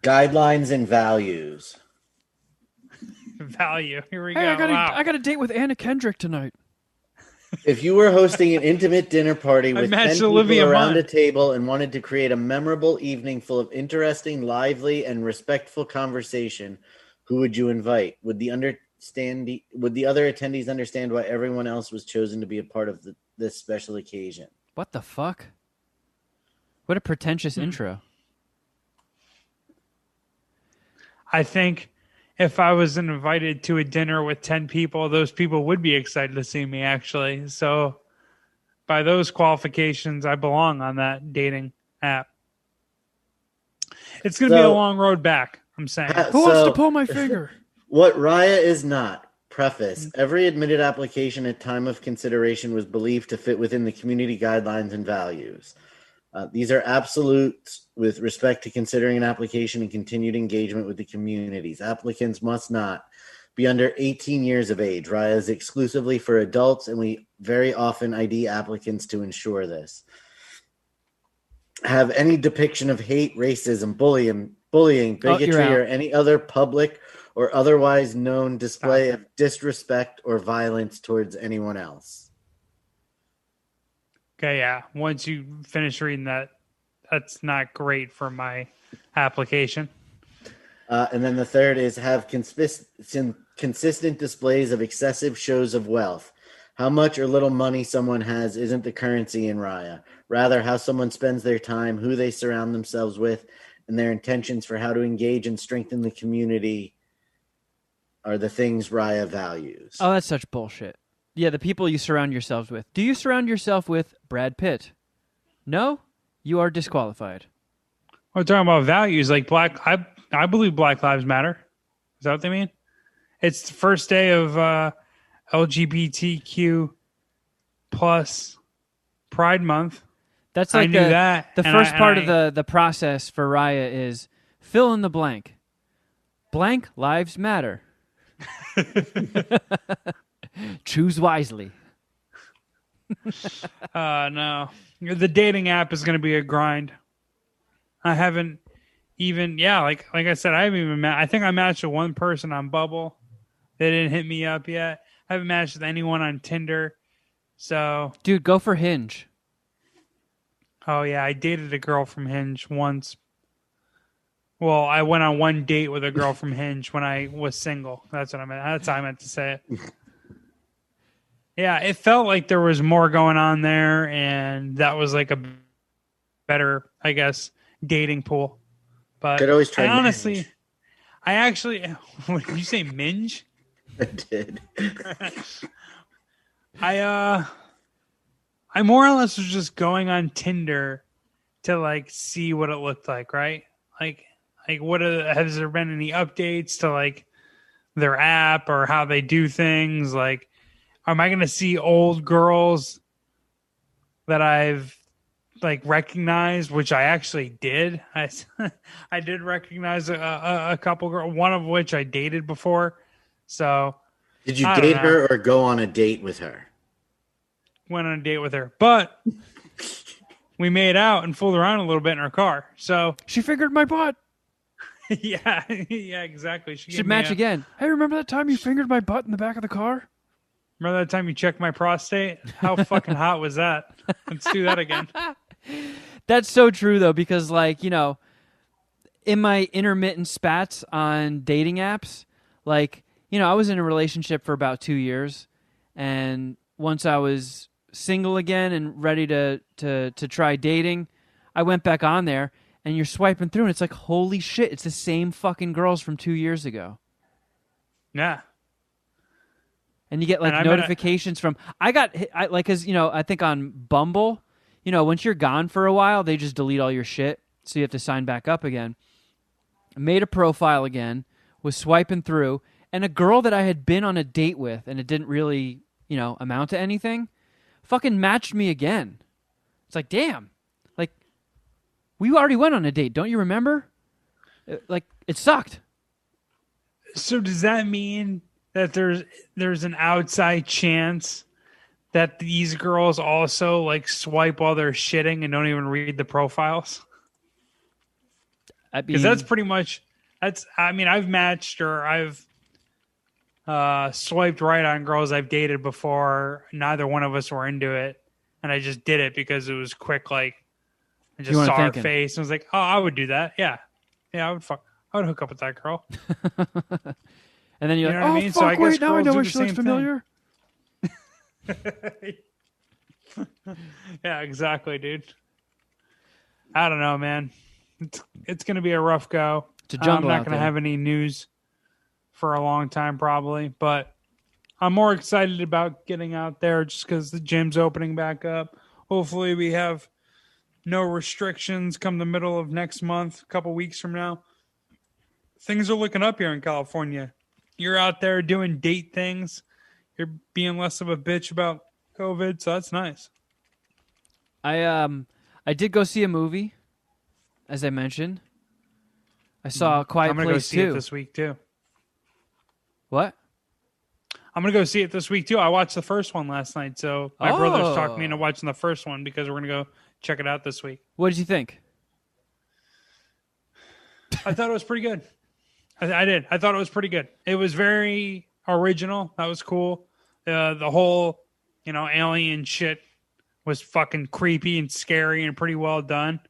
Guidelines and values. value. Here we Hey, go. I got a date with Anna Kendrick tonight. If you were hosting an intimate dinner party I with 10 matched people Olivia around Munn. a table and wanted to create a memorable evening full of interesting, lively, and respectful conversation, who would you invite? Would the other attendees understand why everyone else was chosen to be a part of this special occasion? What the fuck? What a pretentious intro. I think if I was invited to a dinner with 10 people, those people would be excited to see me, actually. So by those qualifications, I belong on that dating app. It's going to be a long road back, I'm saying. Who wants to pull my finger? What Raya is not. Preface. Every admitted application at time of consideration was believed to fit within the community guidelines and values. These are absolutes with respect to considering an application and continued engagement with the communities. Applicants must not be under 18 years of age. Raya is exclusively for adults, and we very often ID applicants to ensure this. Have any depiction of hate, racism, bullying, bigotry, or any other public or otherwise known display of disrespect or violence towards anyone else. Okay, yeah. Once you finish reading that, that's not great for my application. And then the third is have consistent displays of excessive shows of wealth. How much or little money someone has isn't the currency in Raya. Rather, how someone spends their time, who they surround themselves with, and their intentions for how to engage and strengthen the community are the things Raya values. Oh, that's such bullshit. Yeah, the people you surround yourselves with. Do you surround yourself with Brad Pitt? No? You are disqualified. We're talking about values like I believe Black Lives Matter. Is that what they mean? It's the first day of LGBTQ plus Pride Month. That's like I knew that. The first part of the process for Raya is fill in the blank. Blank lives matter. Choose wisely. No. The dating app is going to be a grind. I haven't even, like I said, I haven't even I think I matched with one person on Bubble. They didn't hit me up yet. I haven't matched with anyone on Tinder. So, dude, go for Hinge. Oh yeah, I dated a girl from Hinge once. Well, I went on one date with a girl from Hinge when I was single. That's what I meant. That's how I meant to say it. Yeah, it felt like there was more going on there, and that was like a better, I guess, dating pool. But Could always try honestly, Minge. I actually, what did you say, Minge? I did. I more or less was just going on Tinder to like see what it looked like, right? Like has there been any updates to like their app or how they do things? Like, am I going to see old girls that I've like recognized, which I actually did. I did recognize a couple girls, one of which I dated before. So Did you I don't date know. her or go on a date with her? Went on a date with her, but we made out and fooled around a little bit in her car. So She fingered my butt. yeah, yeah, exactly. She Should gave me match again. Hey, remember that time you fingered my butt in the back of the car? Remember that time you checked my prostate? How fucking hot was that? Let's do that again. That's so true, though, because, like, you know, in my intermittent spats on dating apps, like, you know, I was in a relationship for about 2 years, and once I was single again and ready to try dating, I went back on there, and you're swiping through, and it's like, holy shit, it's the same fucking girls from 2 years ago. Yeah. And you get like And notifications from because you know, I think on Bumble, you know, once you're gone for a while, they just delete all your shit, so you have to sign back up again. I made a profile again, was swiping through, and a girl that I had been on a date with, and it didn't really, you know, amount to anything, fucking matched me again. It's like, damn, like we already went on a date, don't you remember? Like it sucked. So does that mean that there's an outside chance that these girls also like swipe while they're shitting and don't even read the profiles? Because that's pretty much I mean, I've matched or I've swiped right on girls I've dated before. Neither one of us were into it, and I just did it because it was quick. Like I just saw her face and was like, "Oh, I would do that. Yeah, I would hook up with that girl." And then you're you like, know oh, I mean? fuck, So I wait, guess now I know girls why do she the looks same familiar. Yeah, exactly, dude. I don't know, man. It's going to be a rough go. It's a jungle I'm out not going to there. have any news for a long time, probably. But I'm more excited about getting out there just because the gym's opening back up. Hopefully, we have no restrictions come the middle of next month, a couple weeks from now. Things are looking up here in California. You're out there doing date things. You're being less of a bitch about COVID, so that's nice. I did go see a movie, as I mentioned. I saw a Quiet I'm gonna Place go see 2. it this week too. What? I'm gonna go see it this week too. I watched the first one last night, so my brother's talked me into watching the first one because we're gonna go check it out this week. What did you think? I thought it was pretty good. I did. I thought it was pretty good. It was very original. That was cool. The whole, alien shit was fucking creepy and scary and pretty well done.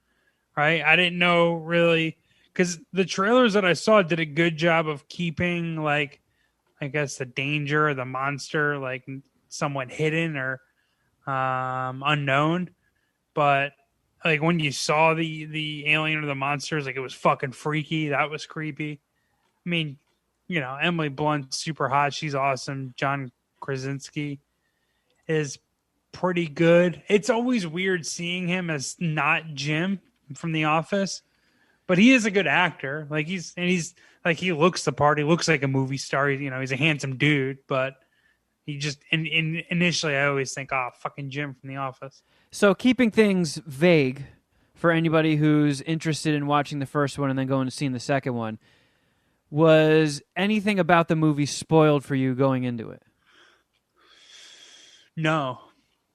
Right? I didn't know really because the trailers that I saw did a good job of keeping like, I guess the danger, the monster, like somewhat hidden or unknown. But like when you saw the alien or the monsters, like it was fucking freaky. That was creepy. I mean, Emily Blunt's super hot. She's awesome. John Krasinski is pretty good. It's always weird seeing him as not Jim from The Office, but he is a good actor. Like he's like he looks the part. He looks like a movie star. He's a handsome dude, but he just initially I always think, oh, fucking Jim from The Office. So keeping things vague for anybody who's interested in watching the first one and then going to see the second one. Was anything about the movie spoiled for you going into it? No.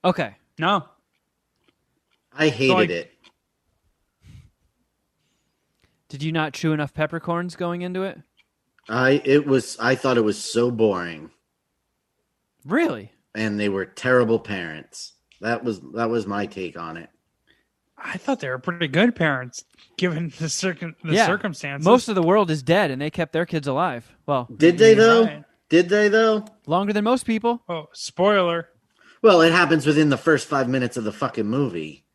Okay. No. I hated it. Did you not chew enough peppercorns going into it? I thought it was so boring. Really? And they were terrible parents. That was my take on it. I thought they were pretty good parents, given the circumstances. Most of the world is dead, and they kept their kids alive. Well, did they though? Right. Did they though? Longer than most people. Oh, spoiler! Well, it happens within the first 5 minutes of the fucking movie.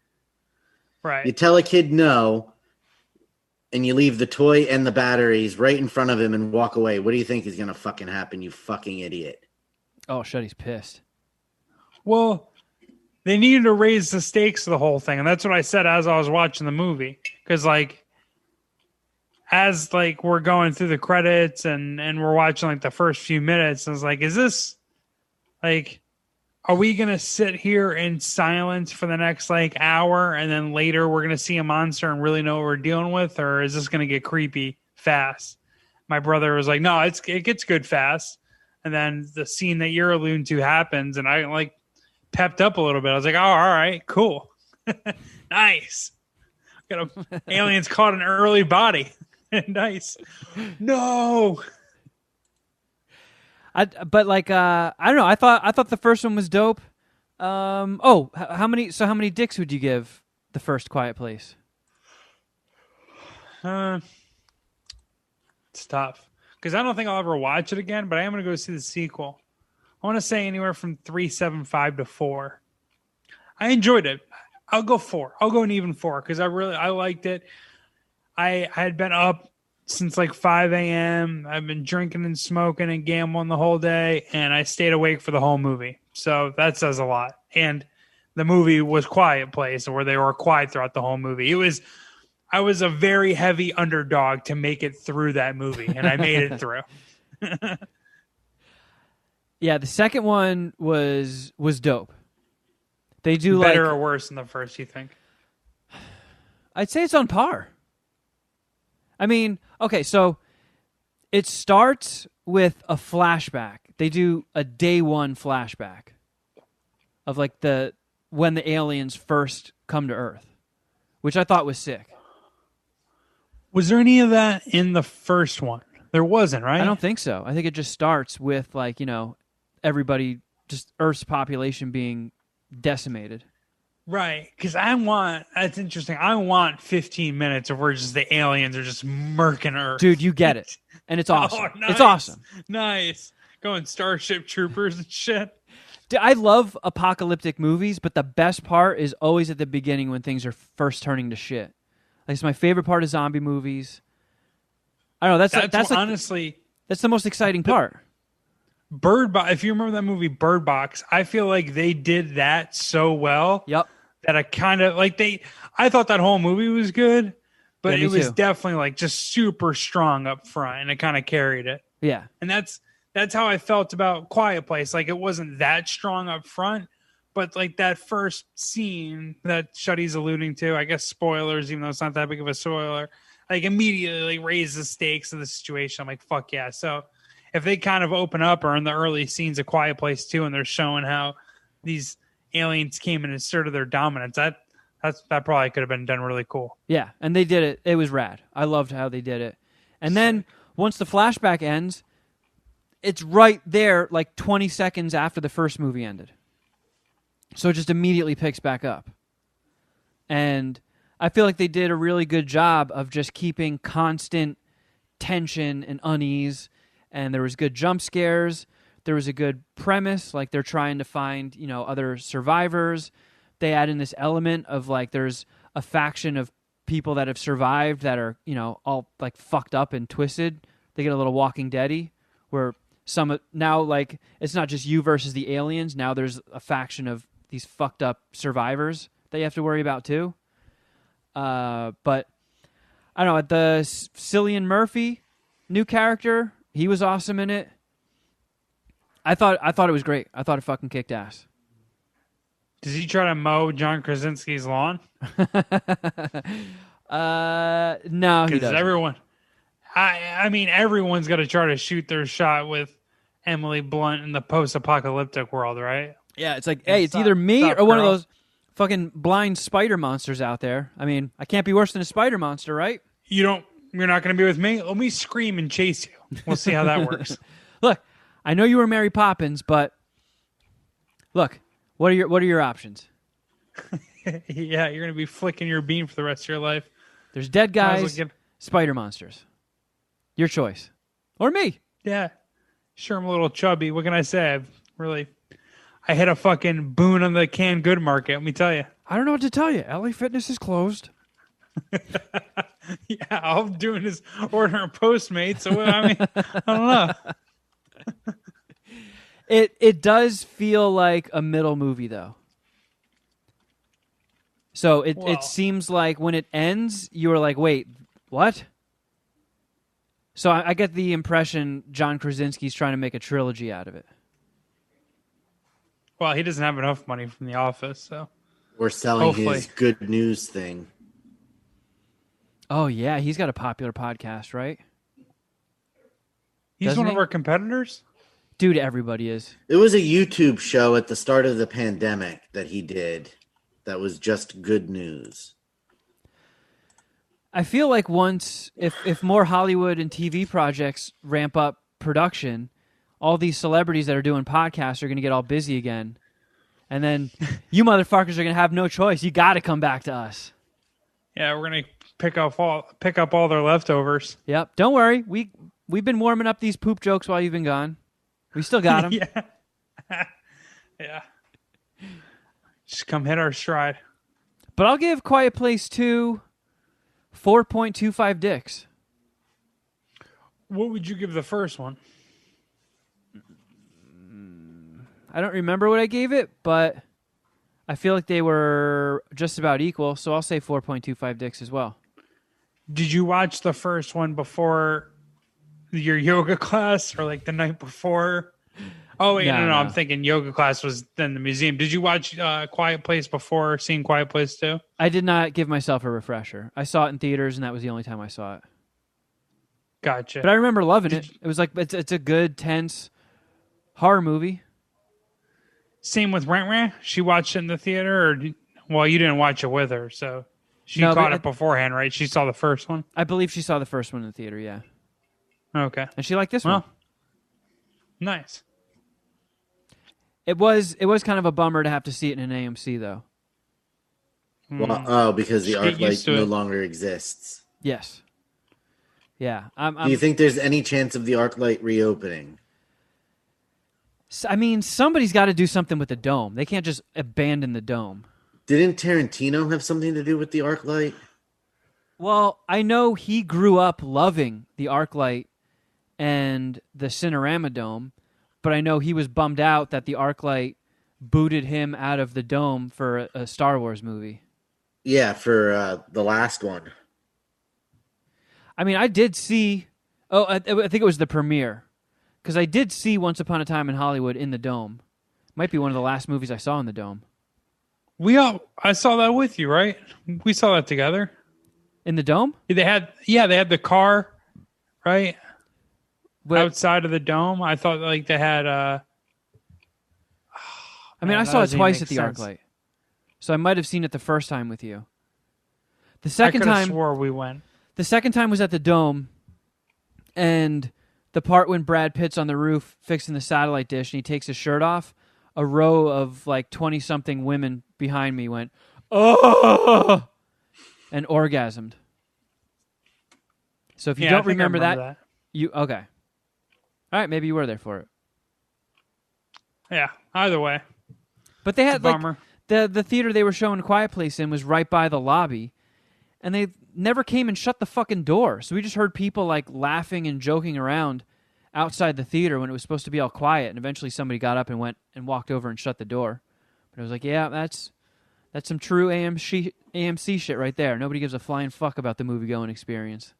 Right. You tell a kid no, and you leave the toy and the batteries right in front of him and walk away. What do you think is gonna fucking happen? You fucking idiot! Oh, shit, he's pissed. Well. They needed to raise the stakes of the whole thing, and that's what I said as I was watching the movie. Because, as we're going through the credits and we're watching the first few minutes, I was like, "Is this are we going to sit here in silence for the next like hour and then later we're going to see a monster and really know what we're dealing with? Or is this going to get creepy fast? My brother was like, no, it gets good fast. And then the scene that you're alluding to happens and I like pepped up a little bit. I was like, oh, all right, cool. Nice. Got aliens caught an early body. Nice. No. I don't know. I thought the first one was dope. How many dicks would you give the first Quiet Place? It's tough because I don't think I'll ever watch it again, but I am going to go see the sequel. I want to say anywhere from 3.75 to 4. I enjoyed it. I'll go 4. I'll go an even 4 because I liked it. I had been up since like 5 a.m. I've been drinking and smoking and gambling the whole day, and I stayed awake for the whole movie. So that says a lot. And the movie was Quiet Place, where they were quiet throughout the whole movie. I was a very heavy underdog to make it through that movie, and I made it through. Yeah, the second one was dope. They do better or worse than the first, you think? I'd say it's on par. I mean, okay, so it starts with a flashback. They do a day one flashback of like when the aliens first come to Earth, which I thought was sick. Was there any of that in the first one? There wasn't, right? I don't think so. I think it just starts with like, everybody, just Earth's population being decimated. Right, because that's interesting. I want 15 minutes of where just the aliens are just murking Earth. Dude, you get it. And it's awesome. Oh, nice. It's awesome. Nice. Going Starship Troopers and shit. Dude, I love apocalyptic movies, but the best part is always at the beginning when things are first turning to shit. Like, it's my favorite part of zombie movies. I don't know. That's honestly, that's the most exciting part. Bird Box. If you remember that movie Bird Box, I feel like they did that so well. Yep. That I kind of like I thought that whole movie was good, but yeah, it was too. definitely like just super strong up front and it kind of carried it. Yeah. And that's how I felt about Quiet Place. Like it wasn't that strong up front, but like that first scene that Shuddy's alluding to, I guess spoilers, even though it's not that big of a spoiler, like immediately like, raised the stakes of the situation. I'm like, fuck yeah. So if they kind of open up or in the early scenes of Quiet Place 2 and they're showing how these aliens came and asserted their dominance, that probably could have been done really cool. Yeah, and they did it. It was rad. I loved how they did it. And then once the flashback ends, it's right there like 20 seconds after the first movie ended. So it just immediately picks back up. And I feel like they did a really good job of just keeping constant tension and unease. And there was good jump scares. There was a good premise, like they're trying to find, other survivors. They add in this element of like there's a faction of people that have survived that are, all like fucked up and twisted. They get a little Walking Dead-y, where some now like it's not just you versus the aliens. Now there's a faction of these fucked up survivors that you have to worry about too. But I don't know, the Cillian Murphy new character, he was awesome in it. I thought it was great. I thought it fucking kicked ass. Does he try to mow John Krasinski's lawn? No, he doesn't. Everyone's got to try to shoot their shot with Emily Blunt in the post-apocalyptic world, right? Yeah, it's like, hey, it's either me or one of those fucking blind spider monsters out there. I mean, I can't be worse than a spider monster, right? You're not going to be with me? Let me scream and chase you. We'll see how that works. Look, I know you were Mary Poppins, but look, what are your options? Yeah, you're going to be flicking your bean for the rest of your life. There's dead guys, spider monsters. Your choice. Or me. Yeah. Sure, I'm a little chubby. What can I say? I hit a fucking boon on the canned good market, let me tell you. I don't know what to tell you. LA Fitness is closed. Yeah, all I'm doing is ordering Postmates. So, I don't know. It does feel like a middle movie, though. So it seems like when it ends, you were like, wait, what? So I get the impression John Krasinski's trying to make a trilogy out of it. Well, he doesn't have enough money from The Office, so Or selling hopefully. his good news thing. Oh yeah, he's got a popular podcast, right? He's Doesn't one of he? our competitors. Dude, everybody is. It was a YouTube show at the start of the pandemic that he did that was just good news. I feel like once, if more Hollywood and TV projects ramp up production, all these celebrities that are doing podcasts are going to get all busy again. And then you motherfuckers are going to have no choice. You got to come back to us. Yeah, we're gonna pick up all their leftovers. Yep. Don't worry. We've been warming up these poop jokes while you've been gone. We still got them. Yeah. Yeah. Just come hit our stride. But I'll give Quiet Place 2 4.25 dicks. What would you give the first one? I don't remember what I gave it, but I feel like they were just about equal, so I'll say 4.25 dicks as well. Did you watch the first one before your yoga class or like the night before? Oh, wait, no. I'm thinking yoga class was then the museum. Did you watch Quiet Place before seeing Quiet Place 2? I did not give myself a refresher. I saw it in theaters, and that was the only time I saw it. Gotcha. But I remember loving it. It was like, it's a good, tense horror movie. Same with Rent Rant. She watched it in the theater, or you didn't watch it with her, so she caught it beforehand, right? She saw the first one. I believe she saw the first one in the theater, yeah. Okay, and she liked this one. Nice. It was kind of a bummer to have to see it in an AMC, though. Well, because the ArcLight no longer exists. Yes. Yeah. Do you think there's any chance of the ArcLight reopening? I mean, somebody's got to do something with the dome. They can't just abandon the dome. Didn't Tarantino have something to do with the ArcLight? Well, I know he grew up loving the ArcLight and the Cinerama Dome, but I know he was bummed out that the ArcLight booted him out of the dome for a Star Wars movie. Yeah, for the last one. I mean, I did see... Oh, I think it was the premiere. Because I did see Once Upon a Time in Hollywood in the Dome. Might be one of the last movies I saw in the Dome. I saw that with you, right? We saw that together. In the Dome? They had the car, right? Outside of the Dome. I thought like they had I mean, I saw it twice at the ArcLight. So I might have seen it the first time with you. The second time swore we went. The second time was at the Dome, and the part when Brad Pitt's on the roof fixing the satellite dish and he takes his shirt off, a row of like 20-something women behind me went, "Oh!" and orgasmed. So if you don't remember that, you okay. All right, maybe you were there for it. Yeah, either way. But they had like the theater they were showing Quiet Place in was right by the lobby, and they never came and shut the fucking door. So we just heard people like laughing and joking around outside the theater when it was supposed to be all quiet. And eventually somebody got up and went and walked over and shut the door. But I was like, yeah, that's some true AMC shit right there. Nobody gives a flying fuck about the movie-going experience.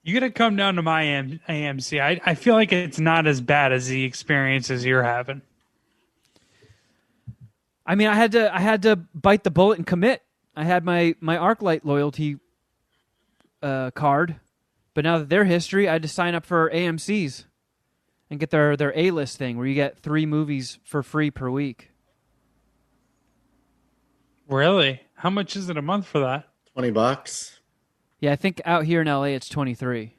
You got to come down to my AMC. I feel like it's not as bad as the experiences you're having. I mean, I had to bite the bullet and commit. I had my ArcLight loyalty card, but now that they're history, I had to sign up for AMC's and get their A-list thing where you get 3 movies for free per week. Really? How much is it a month for that? $20. Yeah, I think out here in LA it's $23.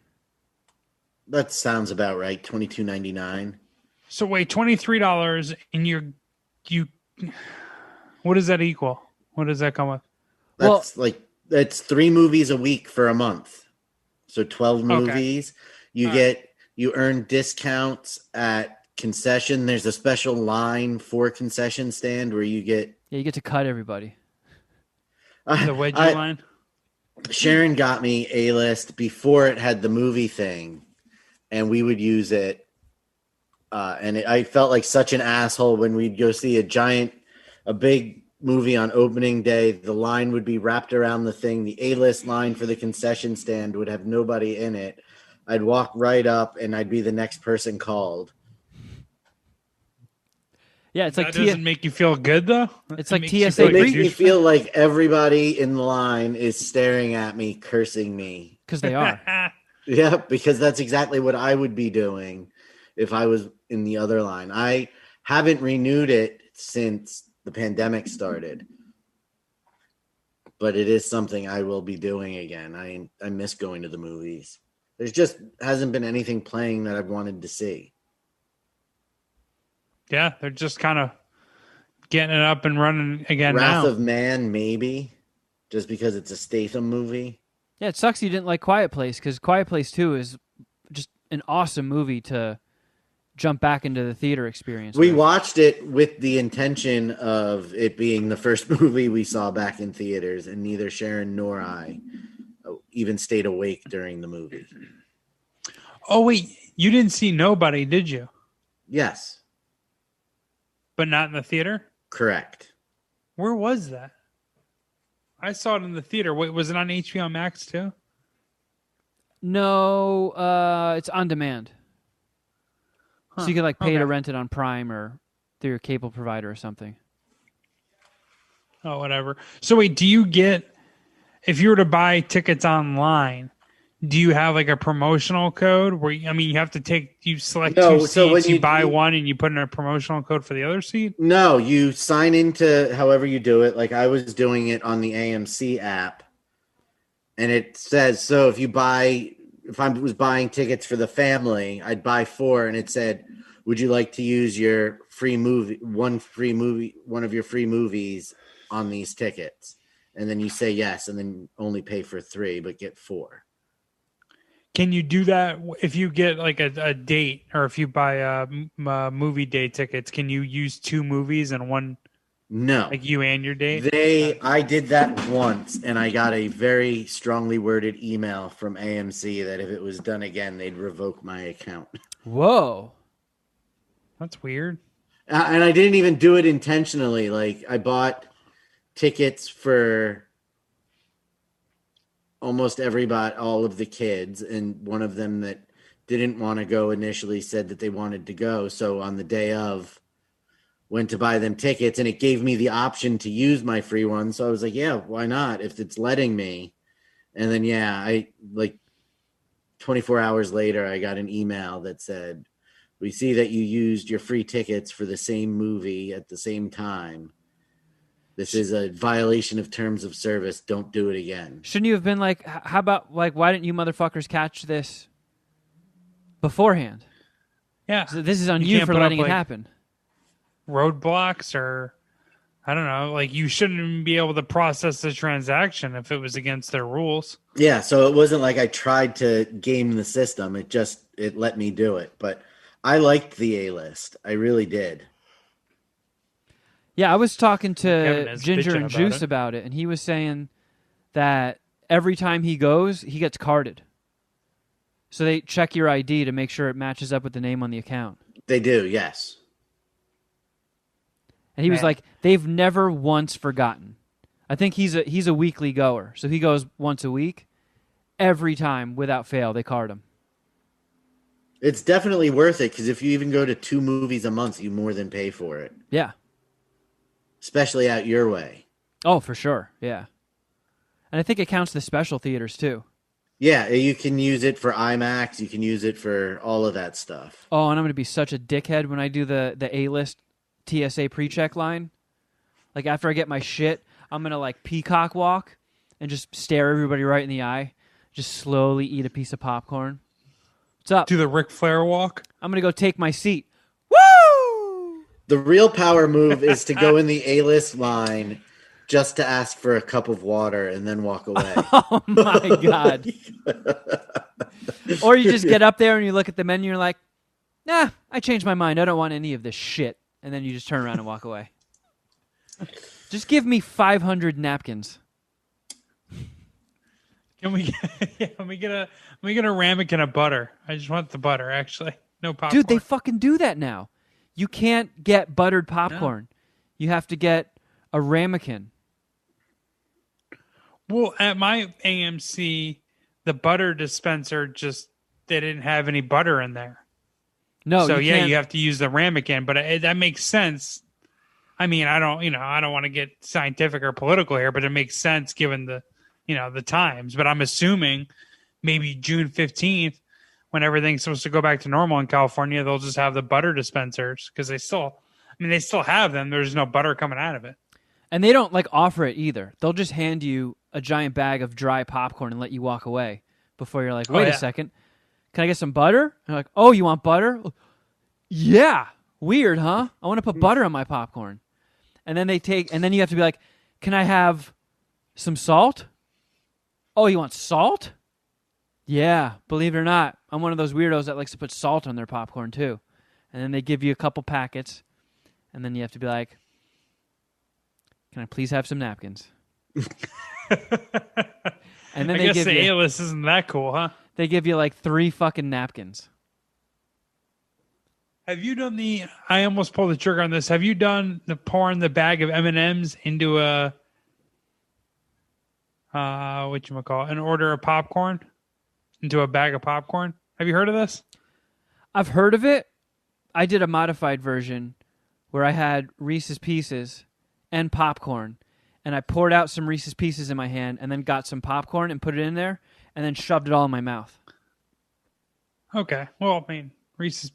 That sounds about right. $22.99. So wait, $23, and you. What does that equal? What does that come with? That's 3 movies a week for a month. So 12 movies. Okay. You earn discounts at concession. There's a special line for concession stand where you get to cut everybody. The wedgie line. Sharon got me A-list before it had the movie thing, and we would use it. I felt like such an asshole when we'd go see a big movie on opening day. The line would be wrapped around the thing. The A-list line for the concession stand would have nobody in it. I'd walk right up, and I'd be the next person called. Yeah, it's like That doesn't make you feel good though. It's It like makes you TSA feel It like a makes me douchebag. feel like everybody in line is staring at me, cursing me. because they are. Yeah, because that's exactly what I would be doing if I was in the other line. I haven't renewed it since the pandemic started, but it is something I will be doing again. I miss going to the movies. There's just hasn't been anything playing that I've wanted to see. Yeah, they're just kind of getting it up and running again Wrath now. of Man, maybe, just because it's a Statham movie. Yeah, it sucks you didn't like Quiet Place because Quiet Place 2 is just an awesome movie to jump back into the theater experience. We with. watched it with the intention of it being the first movie we saw back in theaters, and neither Sharon nor I even stayed awake during the movie. Oh wait, you didn't see Nobody, did you? Yes, But not in the theater. correct. Where was that? I saw it in the theater. Wait, was it on HBO Max too? No, it's on demand. Huh, So you can like pay to okay. rent it on Prime or through your cable provider or something. Oh, whatever. So wait, do you get if you were to buy tickets online? Do you have like a promotional code where you have to you select No, two so when seats, you you- buy you- one, and you put in a promotional code for the other seat? No, you sign into however you do it. Like I was doing it on the AMC app, and it says so if I was buying tickets for the family, I'd buy 4, and it said, "Would you like to use your one of your free movies on these tickets?" And then you say yes, and then only pay for 3 but get 4. Can you do that if you get like a date, or if you buy movie day tickets? Can you use 2 movies and one, No. like you and your date? I did that once, and I got a very strongly worded email from AMC that if it was done again, they'd revoke my account. Whoa. That's weird. And I didn't even do it intentionally. Like I bought tickets for almost all of the kids, and one of them that didn't want to go initially said that they wanted to go. So on the day of, went to buy them tickets, and it gave me the option to use my free one. So I was like, yeah, why not? If it's letting me. And then, I like 24 hours later, I got an email that said, we see that you used your free tickets for the same movie at the same time. This is a violation of terms of service. Don't do it again. Shouldn't you have been like, how about, like, why didn't you motherfuckers catch this beforehand? Yeah. So this is on You you can't for put letting up, it like, happen. Roadblocks, or I don't know, like you shouldn't even be able to process the transaction if it was against their rules. Yeah, so it wasn't like I tried to game the system. It let me do it. But I liked the A-list. I really did. Yeah, I was talking Kevin to is Ginger bitching and about Juice it. about it, and he was saying that every time he goes, he gets carded. So they check your ID to make sure it matches up with the name on the account. They do, yes. And he was Man. like, they've never once forgotten. I think he's a weekly goer, so he goes once a week. Every time, without fail, they card him. It's definitely worth it because if you even go to 2 movies a month, you more than pay for it, Yeah. especially out your way. Oh, for sure. Yeah. And I think it counts the special theaters too. Yeah, you can use it for IMAX. You can use it for all of that stuff. Oh, and I'm going to be such a dickhead when I do the A-list TSA pre-check line. Like, after I get my shit, I'm going to, like, peacock walk and just stare everybody right in the eye. Just slowly eat a piece of popcorn. What's up? Do the Ric Flair walk? I'm going to go take my seat. Woo! The real power move is to go in the A-list line just to ask for a cup of water and then walk away. Oh, my God. Or you just get up there and you look at the menu and you're like, nah, I changed my mind. I don't want any of this shit. And then you just turn around and walk away. Just give me 500 napkins. Can we let me get a ramekin of butter. I just want the butter, actually. No popcorn. Dude, they fucking do that now. You can't get buttered popcorn. You have to get a ramekin. Well, at my AMC, the butter dispenser they didn't have any butter in there. No, So you can't. you have to use the ramekin, but that makes sense. I mean, I don't want to get scientific or political here, but it makes sense given the times. But I'm assuming maybe June 15th, when everything's supposed to go back to normal in California, they'll just have the butter dispensers because they still have them. There's no butter coming out of it. And they don't offer it either. They'll just hand you a giant bag of dry popcorn and let you walk away before you're like, wait a second, can I get some butter? And you're like, oh, you want butter? Yeah. Weird, huh? I want to put butter on my popcorn. And then then you have to be like, can I have some salt? Oh, you want salt? Yeah, believe it or not, I'm one of those weirdos that likes to put salt on their popcorn too. And then they give you a couple packets, and then you have to be like, can I please have some napkins? And then I guess the A-list isn't that cool, huh? They give you 3 fucking napkins. Have you done I almost pulled the trigger on this. Have you done the pouring the bag of M&Ms into an order of popcorn? Into a bag of popcorn? Have you heard of this? I've heard of it. I did a modified version where I had Reese's Pieces and popcorn, and I poured out some Reese's Pieces in my hand and then got some popcorn and put it in there and then shoved it all in my mouth. Okay. Well, I mean, Reese's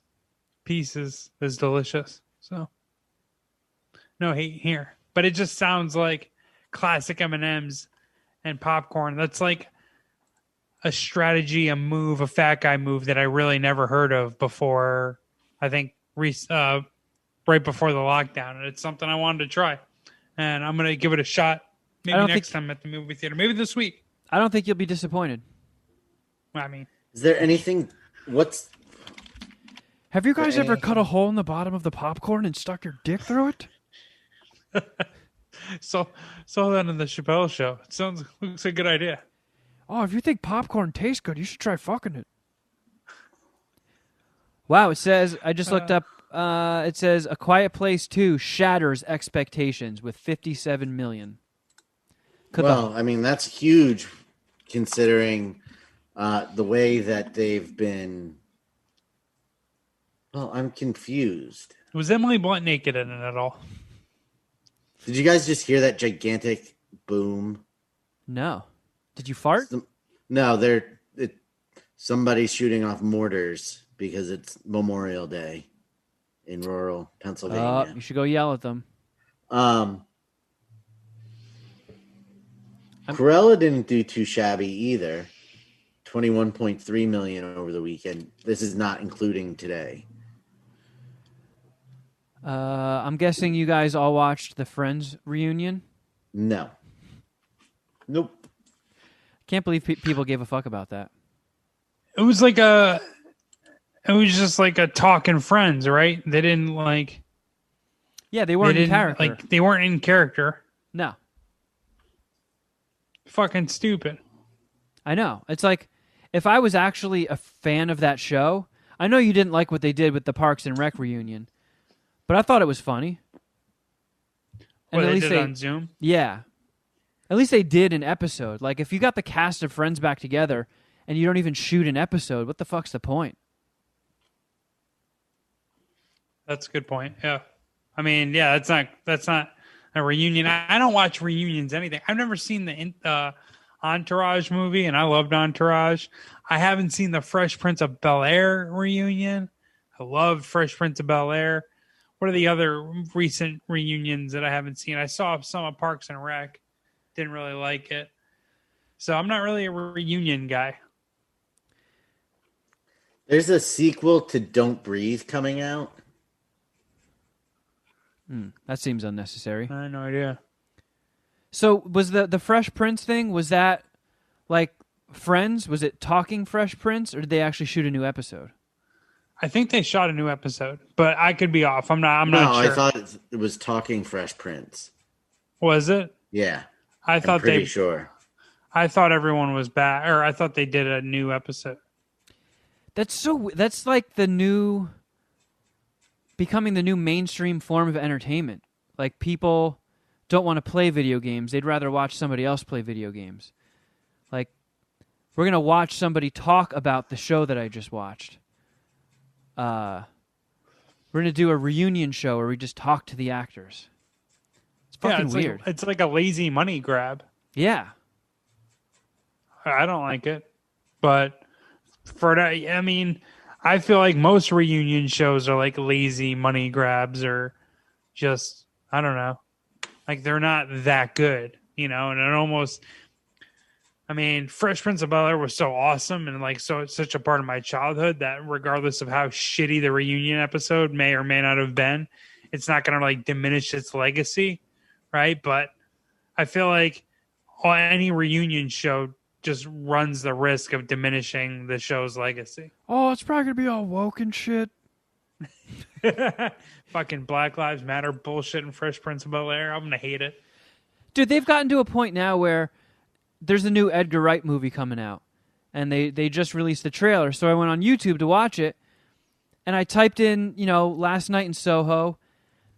Pieces is delicious. So no hate here. But it just sounds like classic M&Ms and popcorn. That's like a strategy, a move, a fat guy move that I really never heard of before. I think right before the lockdown, and it's something I wanted to try, and I'm gonna give it a shot. Maybe next time at the movie theater, maybe this week. I don't think you'll be disappointed. I mean, is there anything? Have you guys ever cut a hole in the bottom of the popcorn and stuck your dick through it? Saw that in the Chappelle show. It looks like a good idea. Oh, if you think popcorn tastes good, you should try fucking it. Wow, it says, I just looked up, it says A Quiet Place 2 shatters expectations with 57 million. I mean, that's huge considering the way that they've been. Well, I'm confused. Was Emily Blunt naked in it at all? Did you guys just hear that gigantic boom? No. Did you fart? No, somebody's shooting off mortars because it's Memorial Day in rural Pennsylvania. You should go yell at them. Cruella didn't do too shabby either. 21.3 million over the weekend. This is not including today. I'm guessing you guys all watched the Friends reunion? No. Nope. Can't believe people gave a fuck about that. It was just like a talking Friends, right? They didn't Yeah, they weren't in character. They weren't in character. No. Fucking stupid. I know. It's like, if I was actually a fan of that show, I know you didn't like what they did with the Parks and Rec reunion, but I thought it was funny. And they did it on Zoom? Yeah. At least they did an episode. Like, if you got the cast of Friends back together and you don't even shoot an episode, what the fuck's the point? That's a good point. Yeah. I mean, yeah, that's not a reunion. I don't watch reunions, anything. I've never seen the Entourage movie, and I loved Entourage. I haven't seen the Fresh Prince of Bel-Air reunion. I loved Fresh Prince of Bel-Air. What are the other recent reunions that I haven't seen? I saw some of Parks and Rec. Didn't really like it. So I'm not really a reunion guy. There's a sequel to Don't Breathe coming out. That seems unnecessary. I have no idea. So was the Fresh Prince thing, was that like Friends? Was it Talking Fresh Prince, or did they actually shoot a new episode? I think they shot a new episode, but I could be off. I'm not sure. I thought it was Talking Fresh Prince. Was it? Yeah. I'm pretty sure. I thought everyone was back, or I thought they did a new episode. That's like becoming the new mainstream form of entertainment. Like, people don't want to play video games. They'd rather watch somebody else play video games. Like, we're going to watch somebody talk about the show that I just watched. We're going to do a reunion show where we just talk to the actors. It's fucking weird. It's like a lazy money grab. Yeah. I don't like it. But for that, I mean, I feel like most reunion shows are like lazy money grabs or just, I don't know. Like they're not that good, and it almost, I mean, Fresh Prince of Bel-Air was so awesome and like it's such a part of my childhood that regardless of how shitty the reunion episode may or may not have been, it's not going to like diminish its legacy, right? But I feel like any reunion show just runs the risk of diminishing the show's legacy. Oh, it's probably going to be all woke and shit. Fucking Black Lives Matter bullshit and Fresh Prince of Bel-Air. I'm going to hate it. Dude, they've gotten to a point now where there's a new Edgar Wright movie coming out, and they just released the trailer. So I went on YouTube to watch it, and I typed in, last night in Soho,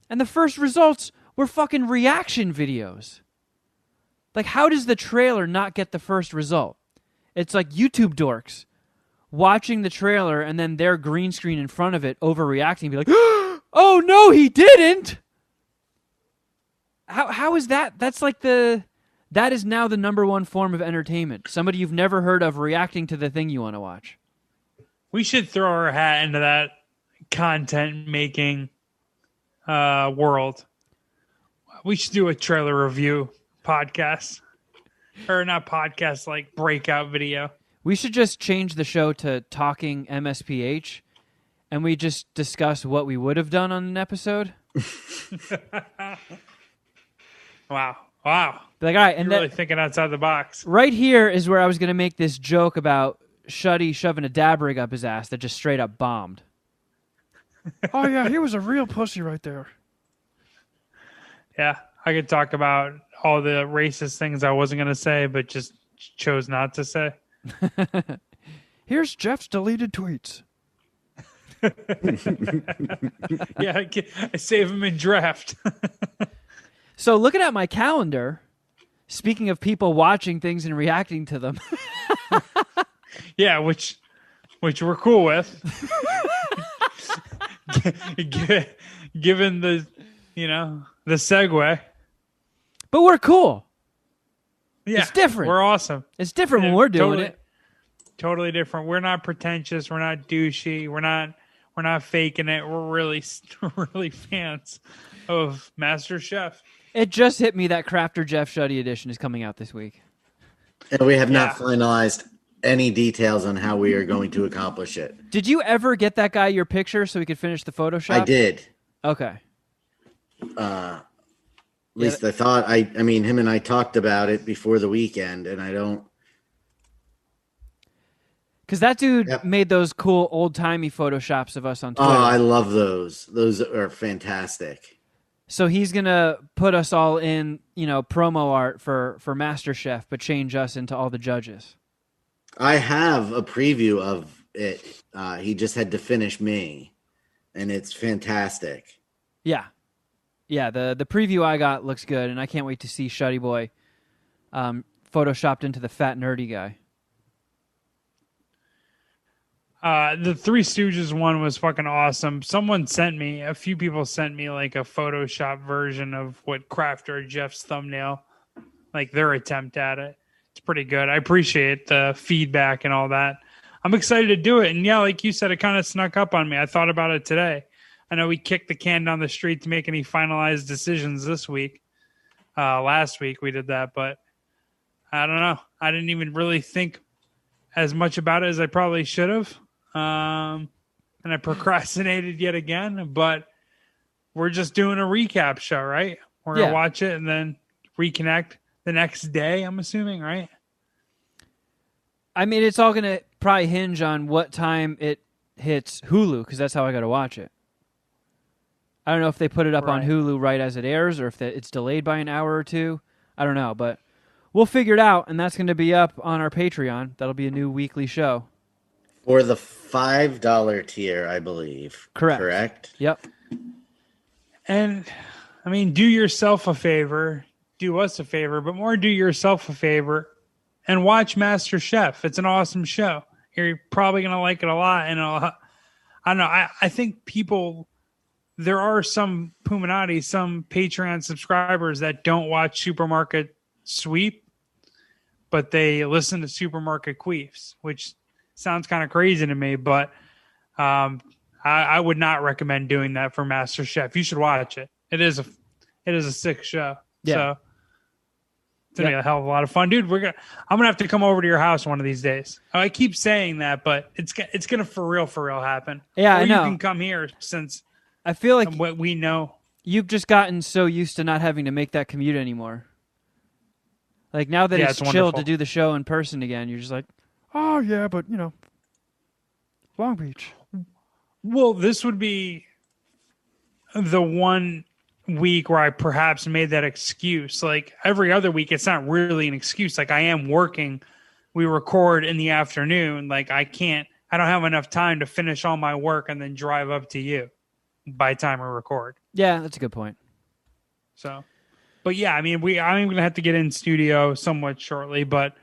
and the first results were fucking reaction videos. Like, how does the trailer not get the first result? It's like YouTube dorks watching the trailer and then their green screen in front of it overreacting, be like, oh no, he didn't! How is that? That's like that is now the number one form of entertainment. Somebody you've never heard of reacting to the thing you want to watch. We should throw our hat into that content making world. We should do a trailer review podcast. Or not podcast, like breakout video. We should just change the show to Talking MSPH, and we just discuss what we would have done on an episode. Wow. Be like, all right, and you're really thinking outside the box. Right here is where I was going to make this joke about Shuddy shoving a dab rig up his ass that just straight up bombed. Oh, yeah, he was a real pussy right there. Yeah, I could talk about all the racist things I wasn't going to say, but just chose not to say. Here's Geoff's deleted tweets. Yeah, I save them in draft. So looking at my calendar, speaking of people watching things and reacting to them. Yeah, which we're cool with. Given the, the segue. But we're cool. Yeah, it's different. We're awesome. It's different when we're doing it. Totally different. We're not pretentious. We're not douchey. We're not faking it. We're really fans of MasterChef. It just hit me that Crafter Geoff Shuddy edition is coming out this week. And we have not finalized any details on how we are going to accomplish it. Did you ever get that guy your picture so we could finish the Photoshop? I did. Okay. At least I thought. I mean, him and I talked about it before the weekend, and I don't. Because that dude made those cool old-timey Photoshops of us on Twitter. Oh, I love those. Those are fantastic. So he's going to put us all in, promo art for MasterChef, but change us into all the judges. I have a preview of it. He just had to finish me, and it's fantastic. Yeah. Yeah, the preview I got looks good, and I can't wait to see Shuddy Boy photoshopped into the fat nerdy guy. The Three Stooges one was fucking awesome. A few people sent me like a Photoshop version of what Crafter Jeff's thumbnail, like their attempt at it. It's pretty good. I appreciate the feedback and all that. I'm excited to do it. And yeah, like you said, it kind of snuck up on me. I thought about it today. I know we kicked the can down the street to make any finalized decisions this week. Last week we did that, but I don't know. I didn't even really think as much about it as I probably should have. And I procrastinated yet again, but we're just doing a recap show, right? We're going to watch it and then reconnect the next day, I'm assuming, right? I mean, it's all going to probably hinge on what time it hits Hulu, because that's how I got to watch it. I don't know if they put it up on Hulu right as it airs or if it's delayed by an hour or two. I don't know, but we'll figure it out, and that's going to be up on our Patreon. That'll be a new weekly show. For the $5 tier, I believe. Correct? Yep. And, I mean, do yourself a favor, do us a favor, but more do yourself a favor and watch MasterChef. It's an awesome show. You're probably going to like it a lot. And I don't know. I think people there are some Puminati, some Patreon subscribers that don't watch Supermarket Sweep, but they listen to Supermarket Queefs, which sounds kind of crazy to me, but I would not recommend doing that for MasterChef. You should watch it. It is a sick show. Yeah. So it's gonna be a hell of a lot of fun, dude. I'm gonna have to come over to your house one of these days. I keep saying that, but it's gonna for real happen. Yeah, or I know. You can come here since I feel like what we know. you've just gotten so used to not having to make that commute anymore. Like now that it's chill wonderful to do the show in person again, you're just like, Oh, yeah, but, Long Beach. Well, this would be the one week where I perhaps made that excuse. Like every other week, it's not really an excuse. Like I am working. We record in the afternoon. Like I don't have enough time to finish all my work and then drive up to you by the time we record. yeah, that's a good point. So, but yeah, I mean, I'm going to have to get in studio somewhat shortly, but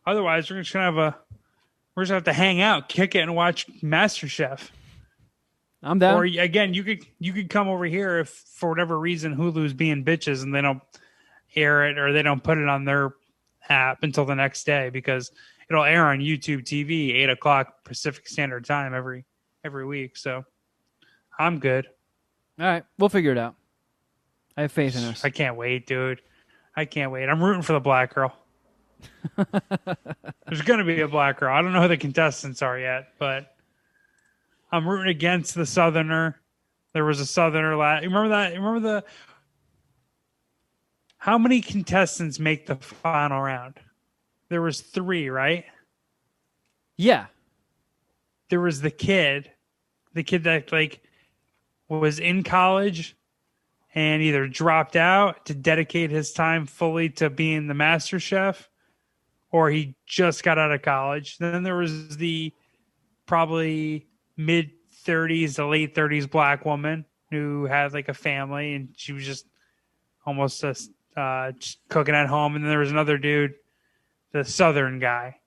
otherwise we're just going to have to hang out, kick it, and watch MasterChef. I'm down. Or again, you could come over here if for whatever reason Hulu's being bitches and they don't air it or they don't put it on their app until the next day because it'll air on YouTube TV 8:00 Pacific Standard Time every week. So I'm good. All right, we'll figure it out. I have faith in us. I can't wait, dude. I can't wait. I'm rooting for the black girl. There's going to be a black girl. I don't know who the contestants are yet, but I'm rooting against the Southerner. There was a Southerner last. Remember that? How many contestants make the final round? There was 3, right? Yeah. There was the kid that like was in college and either dropped out to dedicate his time fully to being the Master Chef, or he just got out of college. Then there was the probably mid-30s to late 30s black woman who had like a family and she was just almost just cooking at home. And then there was another dude, the Southern guy,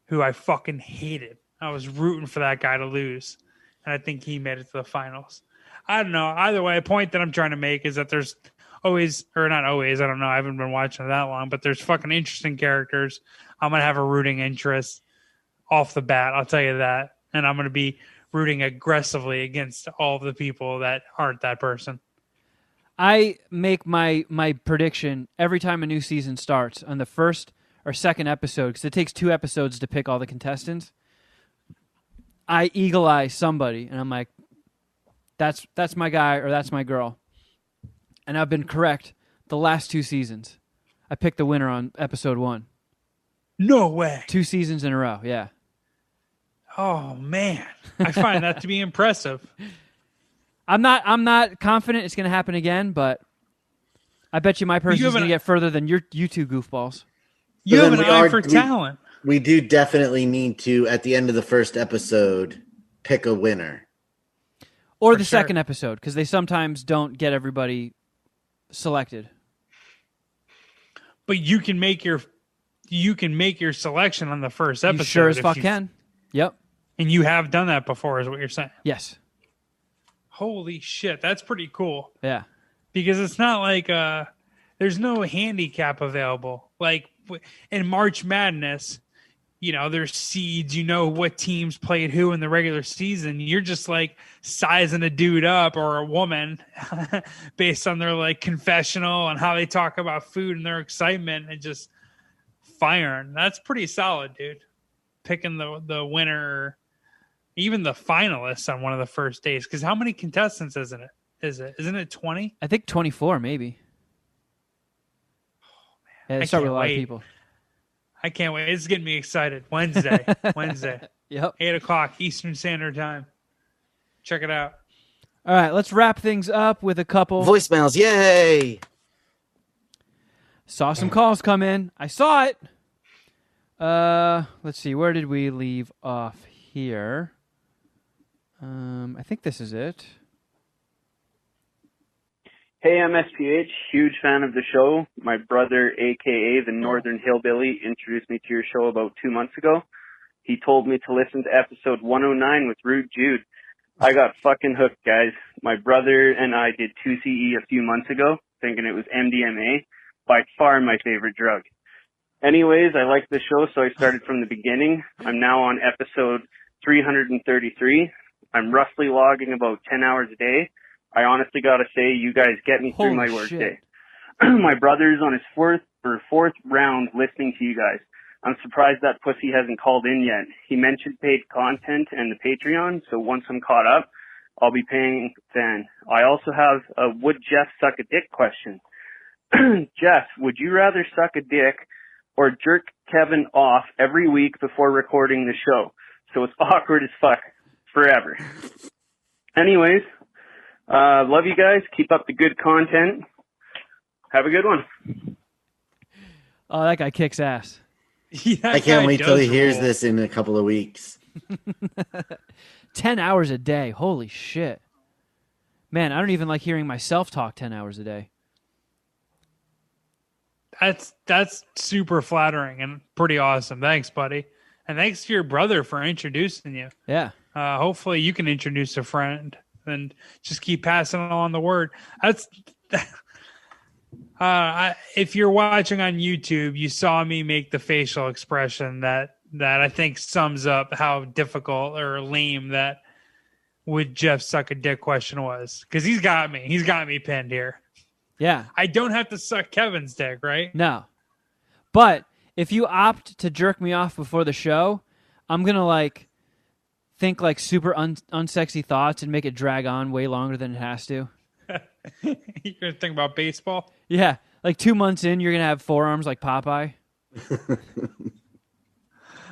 who I fucking hated. I was rooting for that guy to lose. And I think he made it to the finals. I don't know. Either way, a point that I'm trying to make is that there's always, or not always, I don't know. I haven't been watching it that long, but there's fucking interesting characters. I'm going to have a rooting interest off the bat. I'll tell you that. And I'm going to be rooting aggressively against all of the people that aren't that person. I make my prediction every time a new season starts on the first or second episode because it takes 2 episodes to pick all the contestants. I eagle eye somebody, and I'm like, that's my guy or that's my girl. And I've been correct the last 2 seasons. I picked the winner on episode 1. No way. 2 seasons in a row, yeah. Oh, man. I find that to be impressive. I'm not confident it's going to happen again, but I bet you my person's going to get further than you 2 goofballs. You have an eye for talent. We do definitely need to, at the end of the first episode, pick a winner. Or the second episode, because they sometimes don't get everybody selected. But you can make your selection on the first episode. You sure as fuck can. Yep. And you have done that before, is what you're saying. Yes. Holy shit, that's pretty cool. Yeah. Because it's not like there's no handicap available. Like in March Madness, there's seeds, what teams played who in the regular season. You're just like sizing a dude up or a woman based on their like confessional and how they talk about food and their excitement and just firing. That's pretty solid, dude. Picking the winner, even the finalists on one of the first days. Because how many contestants isn't it? Isn't it 20? I think 24, maybe. Oh, man. Yeah, they start with a lot of people. I can't wait. It's getting me excited. Wednesday. Yep. 8:00 Eastern Standard Time. Check it out. All right, let's wrap things up with a couple voicemails. Yay! Saw some calls come in. I saw it. Let's see. Where did we leave off here? I think this is it. Hey, I'm SPH, huge fan of the show. My brother, a.k.a. the Northern Hillbilly, introduced me to your show about 2 months ago. He told me to listen to episode 109 with Rude Jude. I got fucking hooked, guys. My brother and I did 2CE a few months ago, thinking it was MDMA. By far my favorite drug. Anyways, I liked the show, so I started from the beginning. I'm now on episode 333. I'm roughly logging about 10 hours a day. I honestly gotta say, you guys get me through my work day. My brother's on his fourth round listening to you guys. I'm surprised that pussy hasn't called in yet. He mentioned paid content and the Patreon, so once I'm caught up, I'll be paying then. I also have a would Geoff suck a dick question. Geoff, would you rather suck a dick or jerk Kevin off every week before recording the show? So it's awkward as fuck forever. Anyways, love you guys. Keep up the good content. Have a good one. Oh, that guy kicks ass. Yeah, I can't wait till he hears rule. this in a couple of weeks. 10 hours a day. Holy shit. Man, I don't even like hearing myself talk 10 hours a day. That's super flattering and pretty awesome. Thanks, buddy. And thanks to your brother for introducing you. Yeah. Hopefully you can introduce a friend and just keep passing along the word. That's if you're watching on YouTube, you saw me make the facial expression that I think sums up how difficult or lame that would Geoff suck a dick question was. Because he's got me pinned here. Yeah. I don't have to suck Kevin's dick, right? No. But if you opt to jerk me off before the show, I'm going to think super unsexy thoughts and make it drag on way longer than it has to. You're going to think about baseball? Yeah. 2 months in, you're going to have forearms like Popeye.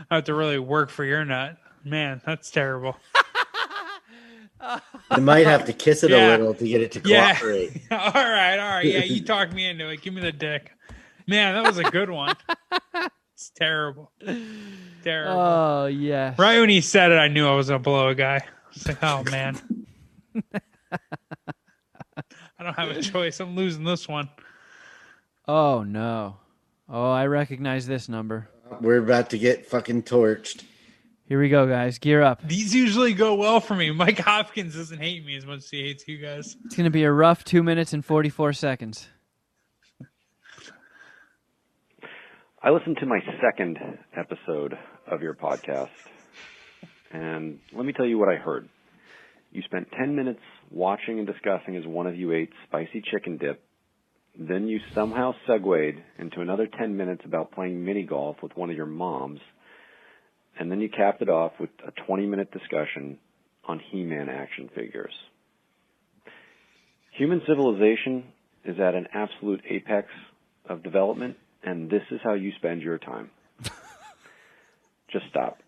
I have to really work for your nut. Man, that's terrible. You might have to kiss it a little to get it to cooperate. Yeah. All right. Yeah, you talked me into it. Give me the dick. Man, that was a good one. It's terrible. Terrible. Oh, yes. Right when he said it, I knew I was going to blow a guy. I was like, oh, man. I don't have a choice. I'm losing this one. Oh, no. Oh, I recognize this number. We're about to get fucking torched. Here we go, guys. Gear up. These usually go well for me. Mike Hopkins doesn't hate me as much as he hates you guys. It's going to be a rough 2 minutes and 44 seconds. I listened to my second episode of your podcast, and let me tell you what I heard. You spent 10 minutes watching and discussing as one of you ate spicy chicken dip. Then you somehow segued into another 10 minutes about playing mini golf with one of your moms. And then you capped it off with a 20-minute discussion on He-Man action figures. Human civilization is at an absolute apex of development, and this is how you spend your time. Just stop.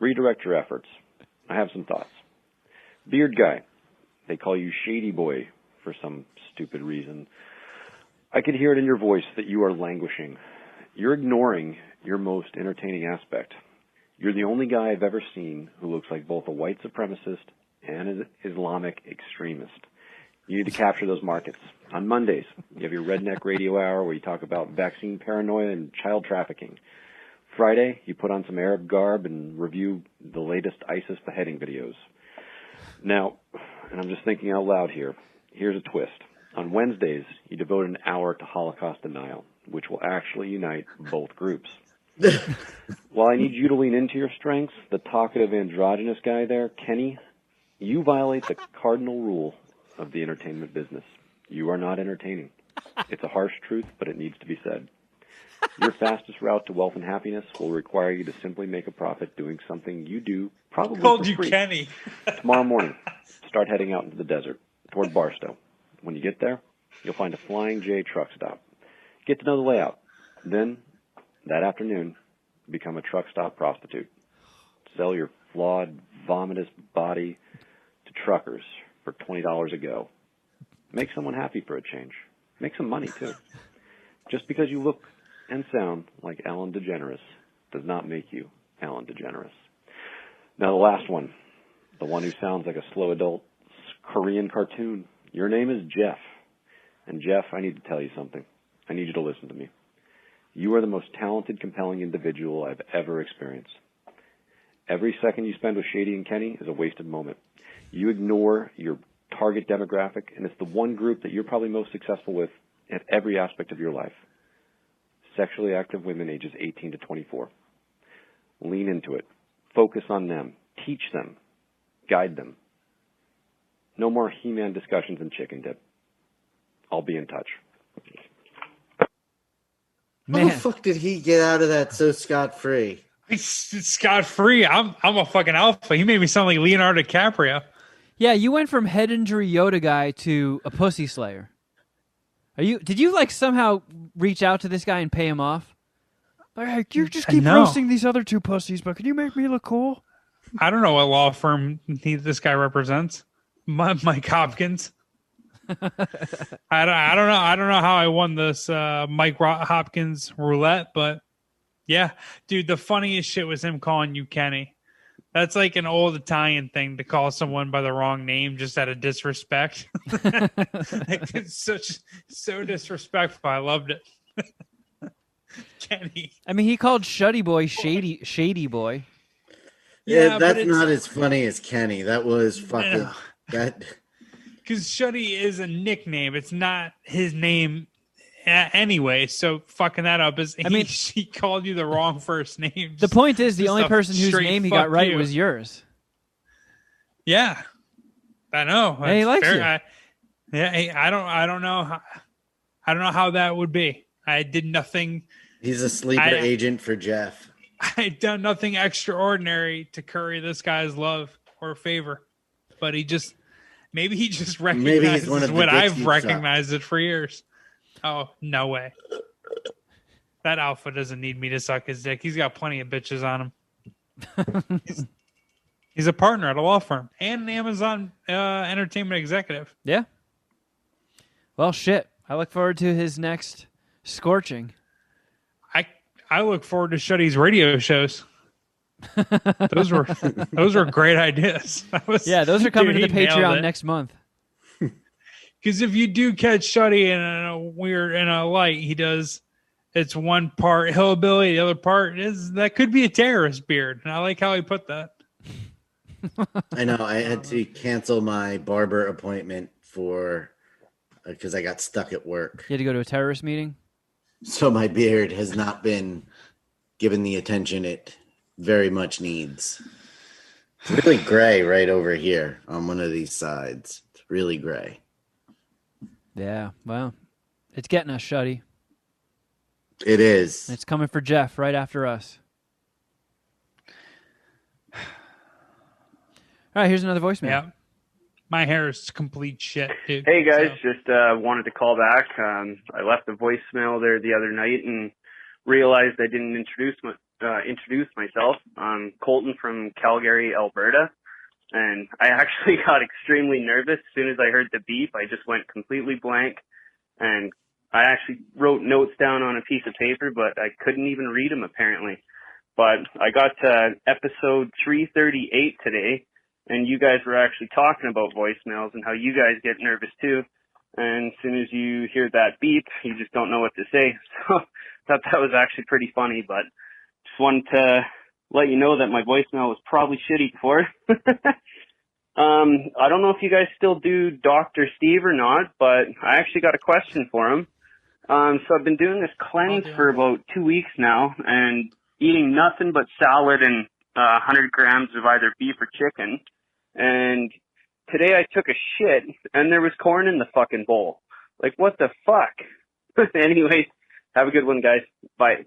Redirect your efforts. I have some thoughts. Beard guy. They call you Shady Boy for some stupid reason. I could hear it in your voice that you are languishing. You're ignoring your most entertaining aspect. You're the only guy I've ever seen who looks like both a white supremacist and an Islamic extremist. You need to capture those markets. On Mondays, you have your Redneck Radio Hour where you talk about vaccine paranoia and child trafficking. Friday, you put on some Arab garb and review the latest ISIS beheading videos. Now, and I'm just thinking out loud here, here's a twist. On Wednesdays, you devote an hour to Holocaust denial, which will actually unite both groups. While I need you to lean into your strengths, the talkative androgynous guy there, Kenny, you violate the cardinal rule of the entertainment business. You are not entertaining. It's a harsh truth, but it needs to be said. Your fastest route to wealth and happiness will require you to simply make a profit doing something you do probably Called for you free. Kenny. Tomorrow morning, start heading out into the desert toward Barstow. When you get there, you'll find a Flying J truck stop. Get to know the layout. Then, that afternoon, become a truck stop prostitute. Sell your flawed, vomitous body to truckers for $20 a go. Make someone happy for a change. Make some money, too. Just because you look and sound like Ellen DeGeneres does not make you Ellen DeGeneres. Now, the last one. The one who sounds like a slow adult Korean cartoon. Your name is Geoff. And Geoff, I need to tell you something. I need you to listen to me. You are the most talented, compelling individual I've ever experienced. Every second you spend with Shady and Kenny is a wasted moment. You ignore your target demographic, and it's the one group that you're probably most successful with at every aspect of your life. Sexually active women ages 18 to 24. Lean into it. Focus on them. Teach them. Guide them. No more He-Man discussions and chicken dip. I'll be in touch. How the fuck did he get out of that so scot-free? He's scot-free. I'm a fucking alpha. He made me sound like Leonardo DiCaprio. Yeah, you went from head injury Yoda guy to a pussy slayer. Did you like somehow reach out to this guy and pay him off? Like, hey, you just keep roasting these other two pussies, but can you make me look cool? I don't know what law firm this guy represents. Mike Hopkins. I don't know. I don't know how I won this Mike Hopkins roulette, but yeah, dude, the funniest shit was him calling you Kenny. That's like an old Italian thing to call someone by the wrong name just out of disrespect. It's so disrespectful. I loved it. Kenny. I mean, he called Shuddy Boy Shady Boy. Yeah, that's not as funny as Kenny. That was fucking that. Because Shuddy is a nickname. It's not his name anyway. So fucking that up is. He called you the wrong first name. The point is, the only person whose name he got right was yours. Yeah, I know. And he likes you. I don't know. I don't know how that would be. I did nothing. He's a sleeper agent for Geoff. I done nothing extraordinary to curry this guy's love or favor, but maybe he just recognizes what I've recognized it for years. Oh, no way. That alpha doesn't need me to suck his dick. He's got plenty of bitches on him. He's a partner at a law firm and an Amazon entertainment executive. Yeah. Well, shit. I look forward to his next scorching. I look forward to Shuddy's radio shows. Those were great ideas. Those are coming to the Patreon next month. Because if you do catch Shuddy in a light, he does. It's one part hillbilly, the other part that could be a terrorist beard. And I like how he put that. I know. I had to cancel my barber appointment because I got stuck at work. You had to go to a terrorist meeting? So my beard has not been given the attention it very much needs. It's really gray right over here on one of these sides. It's really gray. Yeah, well, it's getting us, Shuddy. It is. It's coming for Geoff right after us. All right, here's another voicemail. Yeah. My hair is complete shit, dude. Hey, guys. Just wanted to call back. I left a voicemail there the other night and realized I didn't introduce myself. I'm Colton from Calgary, Alberta. And I actually got extremely nervous as soon as I heard the beep. I just went completely blank. And I actually wrote notes down on a piece of paper, but I couldn't even read them, apparently. But I got to episode 338 today. And you guys were actually talking about voicemails and how you guys get nervous too. And as soon as you hear that beep, you just don't know what to say. So I thought that was actually pretty funny, but just wanted to let you know that my voicemail was probably shitty before. I don't know if you guys still do Dr. Steve or not, but I actually got a question for him. So I've been doing this cleanse for about 2 weeks now and eating nothing but salad and 100 grams of either beef or chicken. And today I took a shit and there was corn in the fucking bowl. Like, what the fuck? Anyways, have a good one, guys. Bye.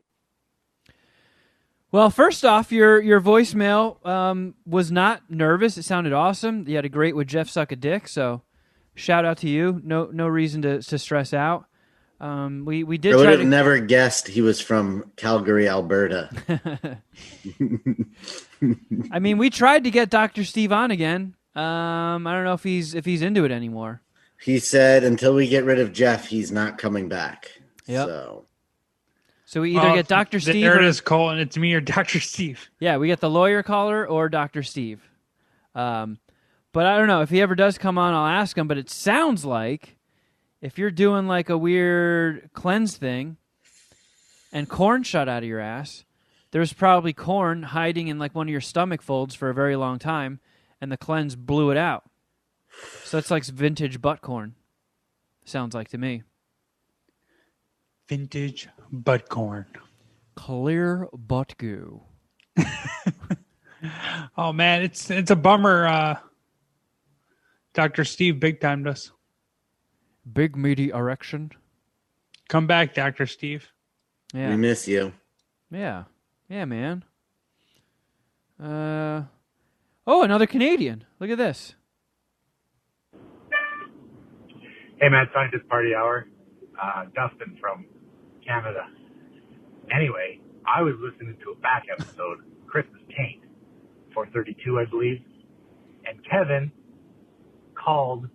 Well, first off, your voicemail was not nervous. It sounded awesome. You had a great with Geoff suck a dick, so shout out to you. No reason to stress out. We did. I would have never guessed he was from Calgary, Alberta. I mean, we tried to get Dr. Steve on again. I don't know if he's into it anymore. He said until we get rid of Geoff, he's not coming back. Yeah. So we either get Dr. Steve. There it is, Colin. It's me or Dr. Steve. Yeah, we get the lawyer caller or Dr. Steve. But I don't know if he ever does come on. I'll ask him. But it sounds like if you're doing like a weird cleanse thing and corn shot out of your ass, there's probably corn hiding in like one of your stomach folds for a very long time, and the cleanse blew it out. So it's like vintage butt corn. Sounds like to me. Vintage butt corn. Clear butt goo. Oh man, it's a bummer. Dr. Steve big timed us. Big meaty erection. Come back, Dr. Steve. Yeah. We miss you. Yeah. Yeah, man. Oh, another Canadian. Look at this. Hey, Mad Scientist Party Hour. Dustin from Canada. Anyway, I was listening to a back episode, Christmas Taint, 432, I believe, and Kevin called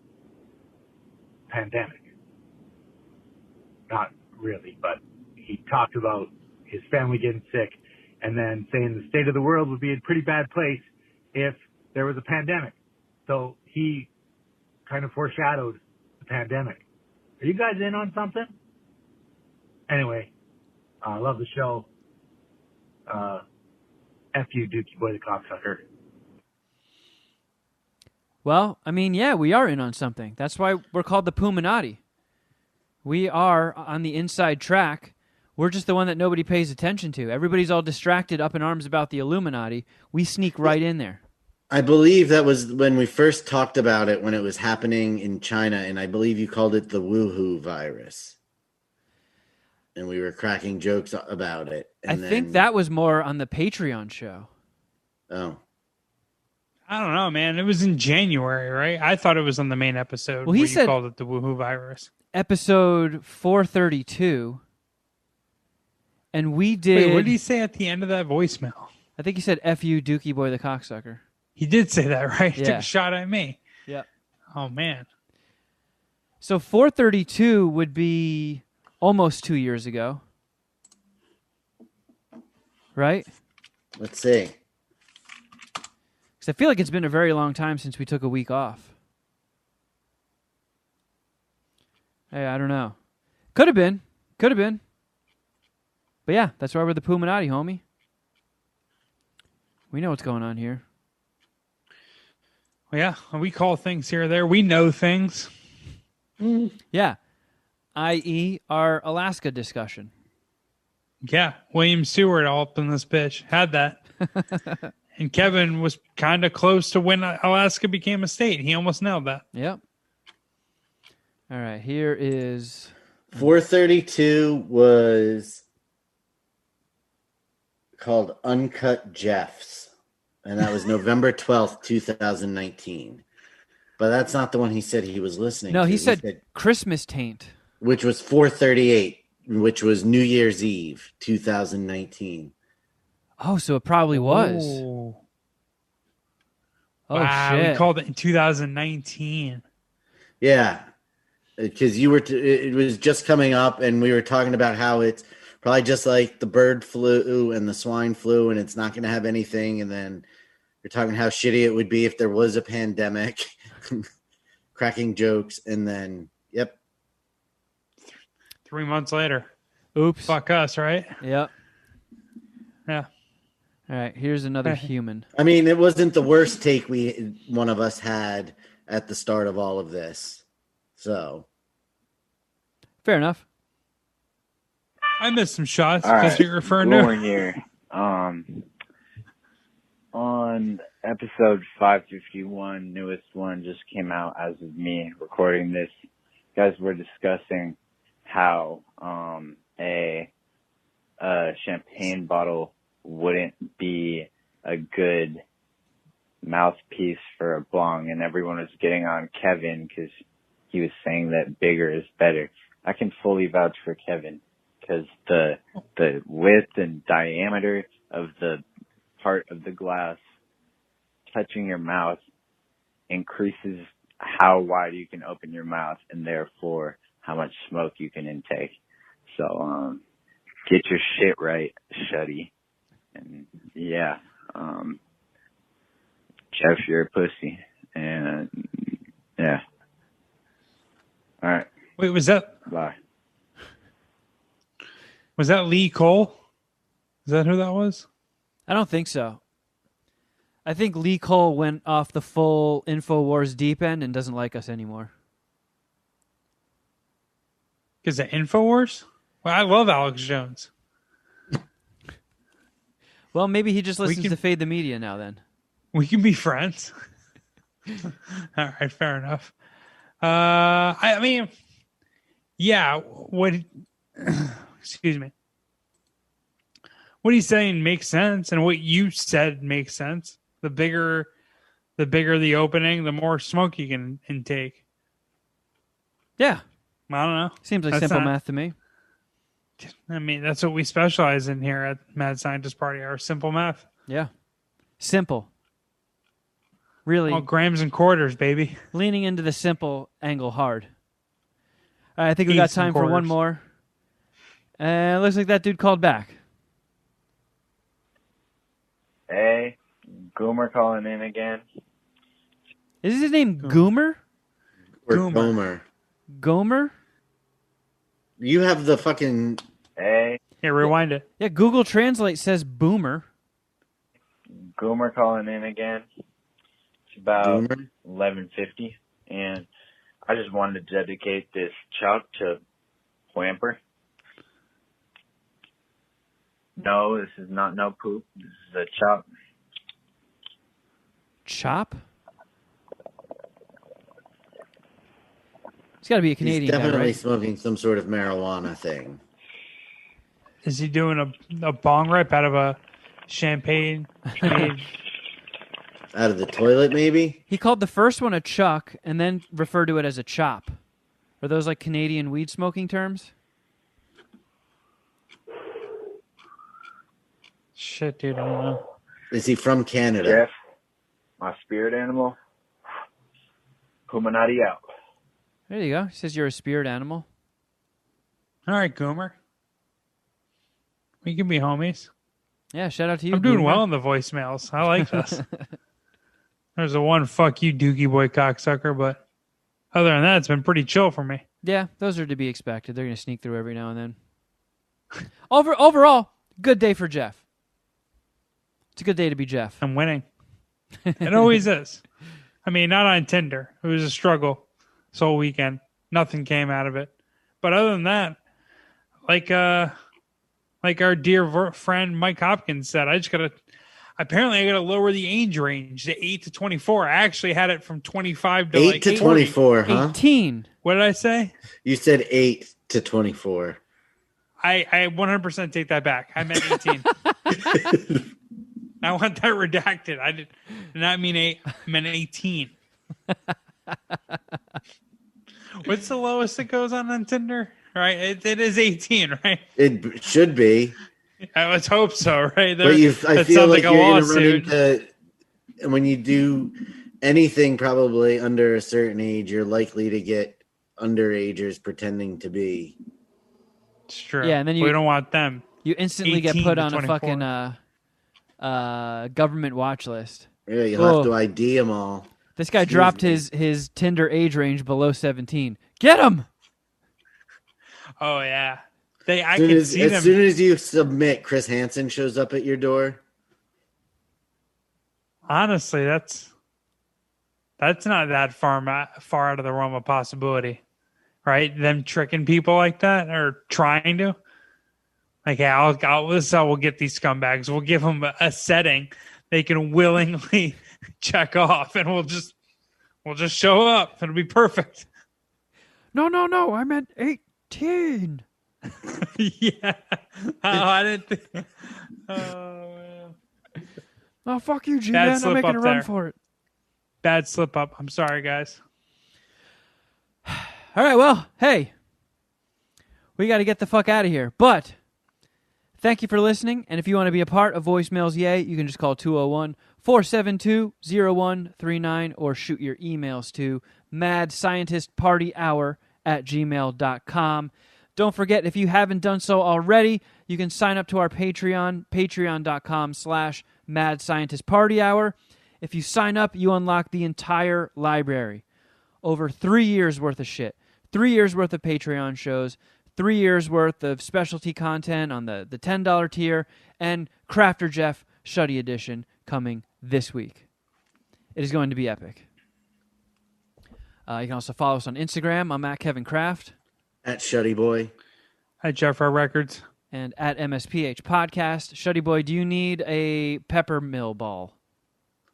pandemic. Not really, but he talked about his family getting sick and then saying the state of the world would be in a pretty bad place if there was a pandemic. So he kind of foreshadowed the pandemic. Are you guys in on something? Anyway, I love the show. F you, Dookie Boy the Cocksucker. Well, I mean, yeah, we are in on something. That's why we're called the Puminati. We are on the inside track. We're just the one that nobody pays attention to. Everybody's all distracted, up in arms about the Illuminati. We sneak right in there. I believe that was when we first talked about it when it was happening in China, and I believe you called it the Wuhu virus. And we were cracking jokes about it. I think that was more on the Patreon show. Oh. I don't know, man. It was in January, right? I thought it was on the main episode. Well, he where said you called it the Wuhu virus. Episode 432. And we did... Wait, what did he say at the end of that voicemail? I think he said, F you, Dookie Boy the Cocksucker. He did say that, right? He Yeah. took a shot at me. Yeah. Oh, man. So 432 would be almost 2 years ago. Right? Let's see. Because I feel like it's been a very long time since we took a week off. Hey, I don't know. Could have been. Could have been. But yeah, that's why we're the Puminati, homie. We know what's going on here. Well, yeah, we call things here or there. We know things. Yeah. I.e. our Alaska discussion. Yeah, William Stewart all up in this bitch. Had that. And Kevin was kind of close to when Alaska became a state. He almost nailed that. Yep. All right, here is... 432 was called Uncut Geoff's, and that was November 12th, 2019. But that's not the one he said he was listening to. No, he said Christmas Taint. Which was 438, which was New Year's Eve, 2019. Oh, so it probably was. Oh, Oh, wow, shit. we called it in 2019. Yeah, because you were it was just coming up, and we were talking about how it's probably just like the bird flu and the swine flu, and it's not going to have anything. And then you're talking how shitty it would be if there was a pandemic, cracking jokes, and then, yep. 3 months later. Oops. Fuck us, right? Yep. Yeah. All right, here's another human. I mean, it wasn't the worst take one of us had at the start of all of this. So. Fair enough. I missed some shots All because right, you're referring Lauren to. here. On episode 551, newest one just came out as of me recording this. You guys were discussing how a champagne bottle wouldn't be a good mouthpiece for a bong, and everyone was getting on Kevin because he was saying that bigger is better. I can fully vouch for Kevin because the width and diameter of the part of the glass touching your mouth increases how wide you can open your mouth and therefore how much smoke you can intake. So get your shit right, Shuddy. And yeah, Geoff, you're a pussy. And yeah. All right. Wait, was that Bye. Lee Cole? Is that who that was? I don't think so. I think Lee Cole went off the full InfoWars deep end and doesn't like us anymore. Because of InfoWars? Well, I love Alex Jones. Well, maybe he just listens to Fade the Media now then. We can be friends. All right, fair enough. I mean, yeah, excuse me. What he's saying makes sense, and what you said makes sense. The bigger the opening, the more smoke you can intake. Yeah. I don't know. Seems like simple math to me. I mean, that's what we specialize in here at Mad Scientist Party, our simple math. Yeah. Simple. Really. All grams and quarters, baby. Leaning into the simple angle hard. All right, I think we got time for one more. And looks like that dude called back. Hey, Goomer calling in again. Is his name Goomer? Or Gomer. Gomer? You have the fucking... Hey. Yeah, rewind it. Yeah, Google Translate says boomer. Goomer calling in again. It's about Goomer? 11:50, and I just wanted to dedicate this chuck to Whamper. No, this is not no poop. This is a chop. Chop? He's got to be a Canadian He's definitely guy, right? smoking some sort of marijuana thing. Is he doing a bong rip out of a champagne made? Out of the toilet, maybe? He called the first one a chuck and then referred to it as a chop. Are those like Canadian weed smoking terms? Shit, dude, I don't know. Is he from Canada? Geoff, my spirit animal. Humanati out. There you go. He says you're a spirit animal. All right, Goomer. We can be homies. Yeah, shout out to you. I'm doing Goomer. well in the voicemails. I like this. There's a one fuck you, Dookie boy cocksucker, but other than that, it's been pretty chill for me. Yeah, those are to be expected. They're going to sneak through every now and then. Overall, good day for Geoff. It's a good day to be Geoff. I'm winning. It always is. I mean, not on Tinder. It was a struggle this whole weekend. Nothing came out of it. But other than that, like our dear friend Mike Hopkins said, I gotta lower the age range to 8 to 24. I actually had it from 25 to 8 to 24, huh? 18. What did I say? You said 8 to 24. I 100% take that back. I meant 18. I want that redacted. I did not mean 8. I meant 18. What's the lowest that goes on Tinder? Right? It is 18, right? It should be. Let's hope so, right? But I feel like you're going to run into, when you do anything probably under a certain age, you're likely to get underagers pretending to be. It's true. Yeah, and then we don't want them. You instantly get put on a fucking government watch list. Yeah, you'll have to ID them all. This guy dropped his Tinder age range below 17. Get him! Oh, yeah. As soon as you submit, Chris Hansen shows up at your door. Honestly, that's not that far out of the realm of possibility, right? Them tricking people like that, or trying to. Like, yeah, this is how we'll get these scumbags. We'll give them a setting they can willingly check off, and we'll just show up. It'll be perfect. No, I meant 18. Yeah. I didn't think. Oh, man. Oh, fuck you, G-Man. I'm making a run for it. Bad slip up. I'm sorry, guys. All right, well, hey. We got to get the fuck out of here. But thank you for listening. And if you want to be a part of Voicemails Yay, you can just call 201-472-0139 or shoot your emails to madscientistpartyhour@gmail.com. Don't forget, if you haven't done so already, you can sign up to our Patreon, patreon.com/madscientistpartyhour. If you sign up, you unlock the entire library. Over 3 years worth of shit. 3 years worth of Patreon shows, 3 years worth of specialty content on the $10 tier, and Crafter Jeff Shuddy Edition coming this week. It is going to be epic. You can also follow us on Instagram. I'm at Kevin Kraft. At Shuddy Boy. At Geoff Records. And at MSPH Podcast. Shuddy Boy, do you need a pepper mill ball?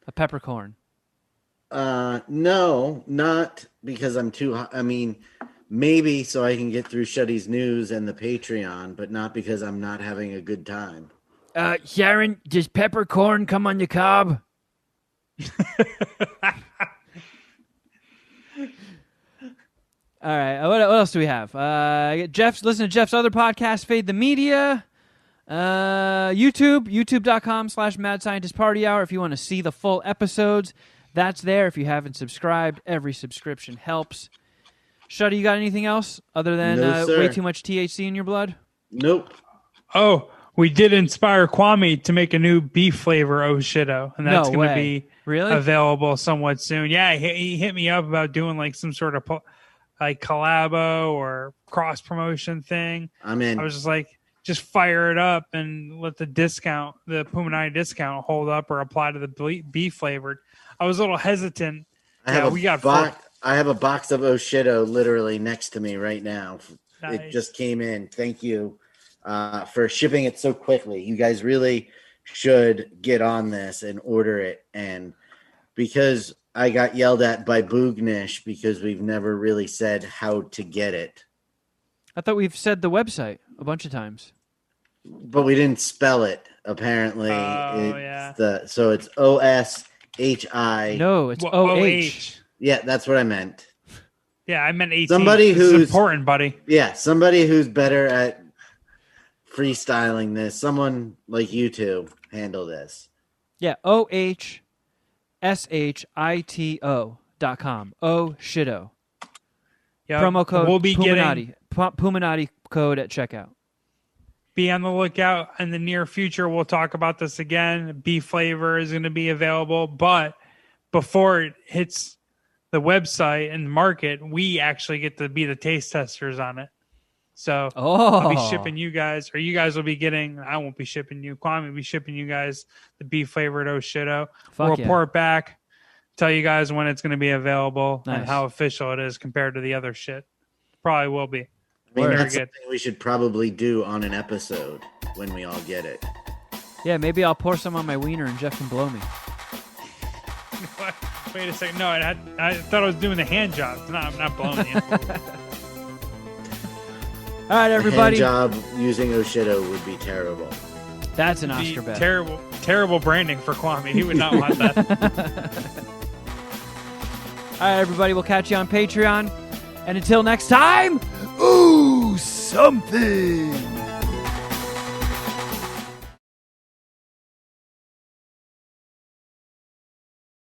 A peppercorn? No, not because I'm too hot. I mean, maybe so I can get through Shuddy's news and the Patreon, but not because I'm not having a good time. Sharon, does peppercorn come on your cob? All right. What else do we have? Listen to Jeff's other podcast, Fade the Media. YouTube.com/Mad Scientist Party Hour. If you want to see the full episodes, that's there. If you haven't subscribed, every subscription helps. Shuddy, you got anything else other than way too much THC in your blood? Nope. Oh, we did inspire Kwame to make a new beef flavor Oshido, and that's going to be available somewhat soon. Yeah, he hit me up about doing like some sort of like collabo or cross promotion thing. I'm in. I was just like, just fire it up and let the Puminati discount hold up or apply to the beef flavored. I was a little hesitant. I have a box of Oshido literally next to me right now. Nice. It just came in. Thank you for shipping it so quickly. You guys really should get on this and order it. And because I got yelled at by Boognish because we've never really said how to get it. I thought we've said the website a bunch of times. But we didn't spell it, apparently. Yeah. So it's O-S-H-I. No, it's O-H. Yeah, that's what I meant. Yeah, I meant 18. Somebody who's important, buddy. Yeah, somebody who's better at freestyling this. Someone like you two handle this. Yeah, OHSHITO.com. Oshido. Yeah, promo code we'll be Puminati. Puminati code at checkout. Be on the lookout in the near future. We'll talk about this again. Beef flavor is going to be available, but before it hits the website and market, we actually get to be the taste testers on it. So I'll be shipping you guys, or you guys will be getting, I won't be shipping you, Kwame will be shipping you guys the beef flavored Oshido. We'll report back, tell you guys when it's going to be available and how official it is compared to the other shit. Probably will be. I mean, that's something we should probably do on an episode when we all get it. Yeah, maybe I'll pour some on my wiener and Geoff can blow me. Wait a second. No, I thought I was doing the hand jobs. No, I'm not blowing you. All right, everybody. The hand job using Oshido would be terrible. That's an Oscar bet. Terrible branding for Kwame. He would not want that. All right, everybody. We'll catch you on Patreon. And until next time, ooh, something.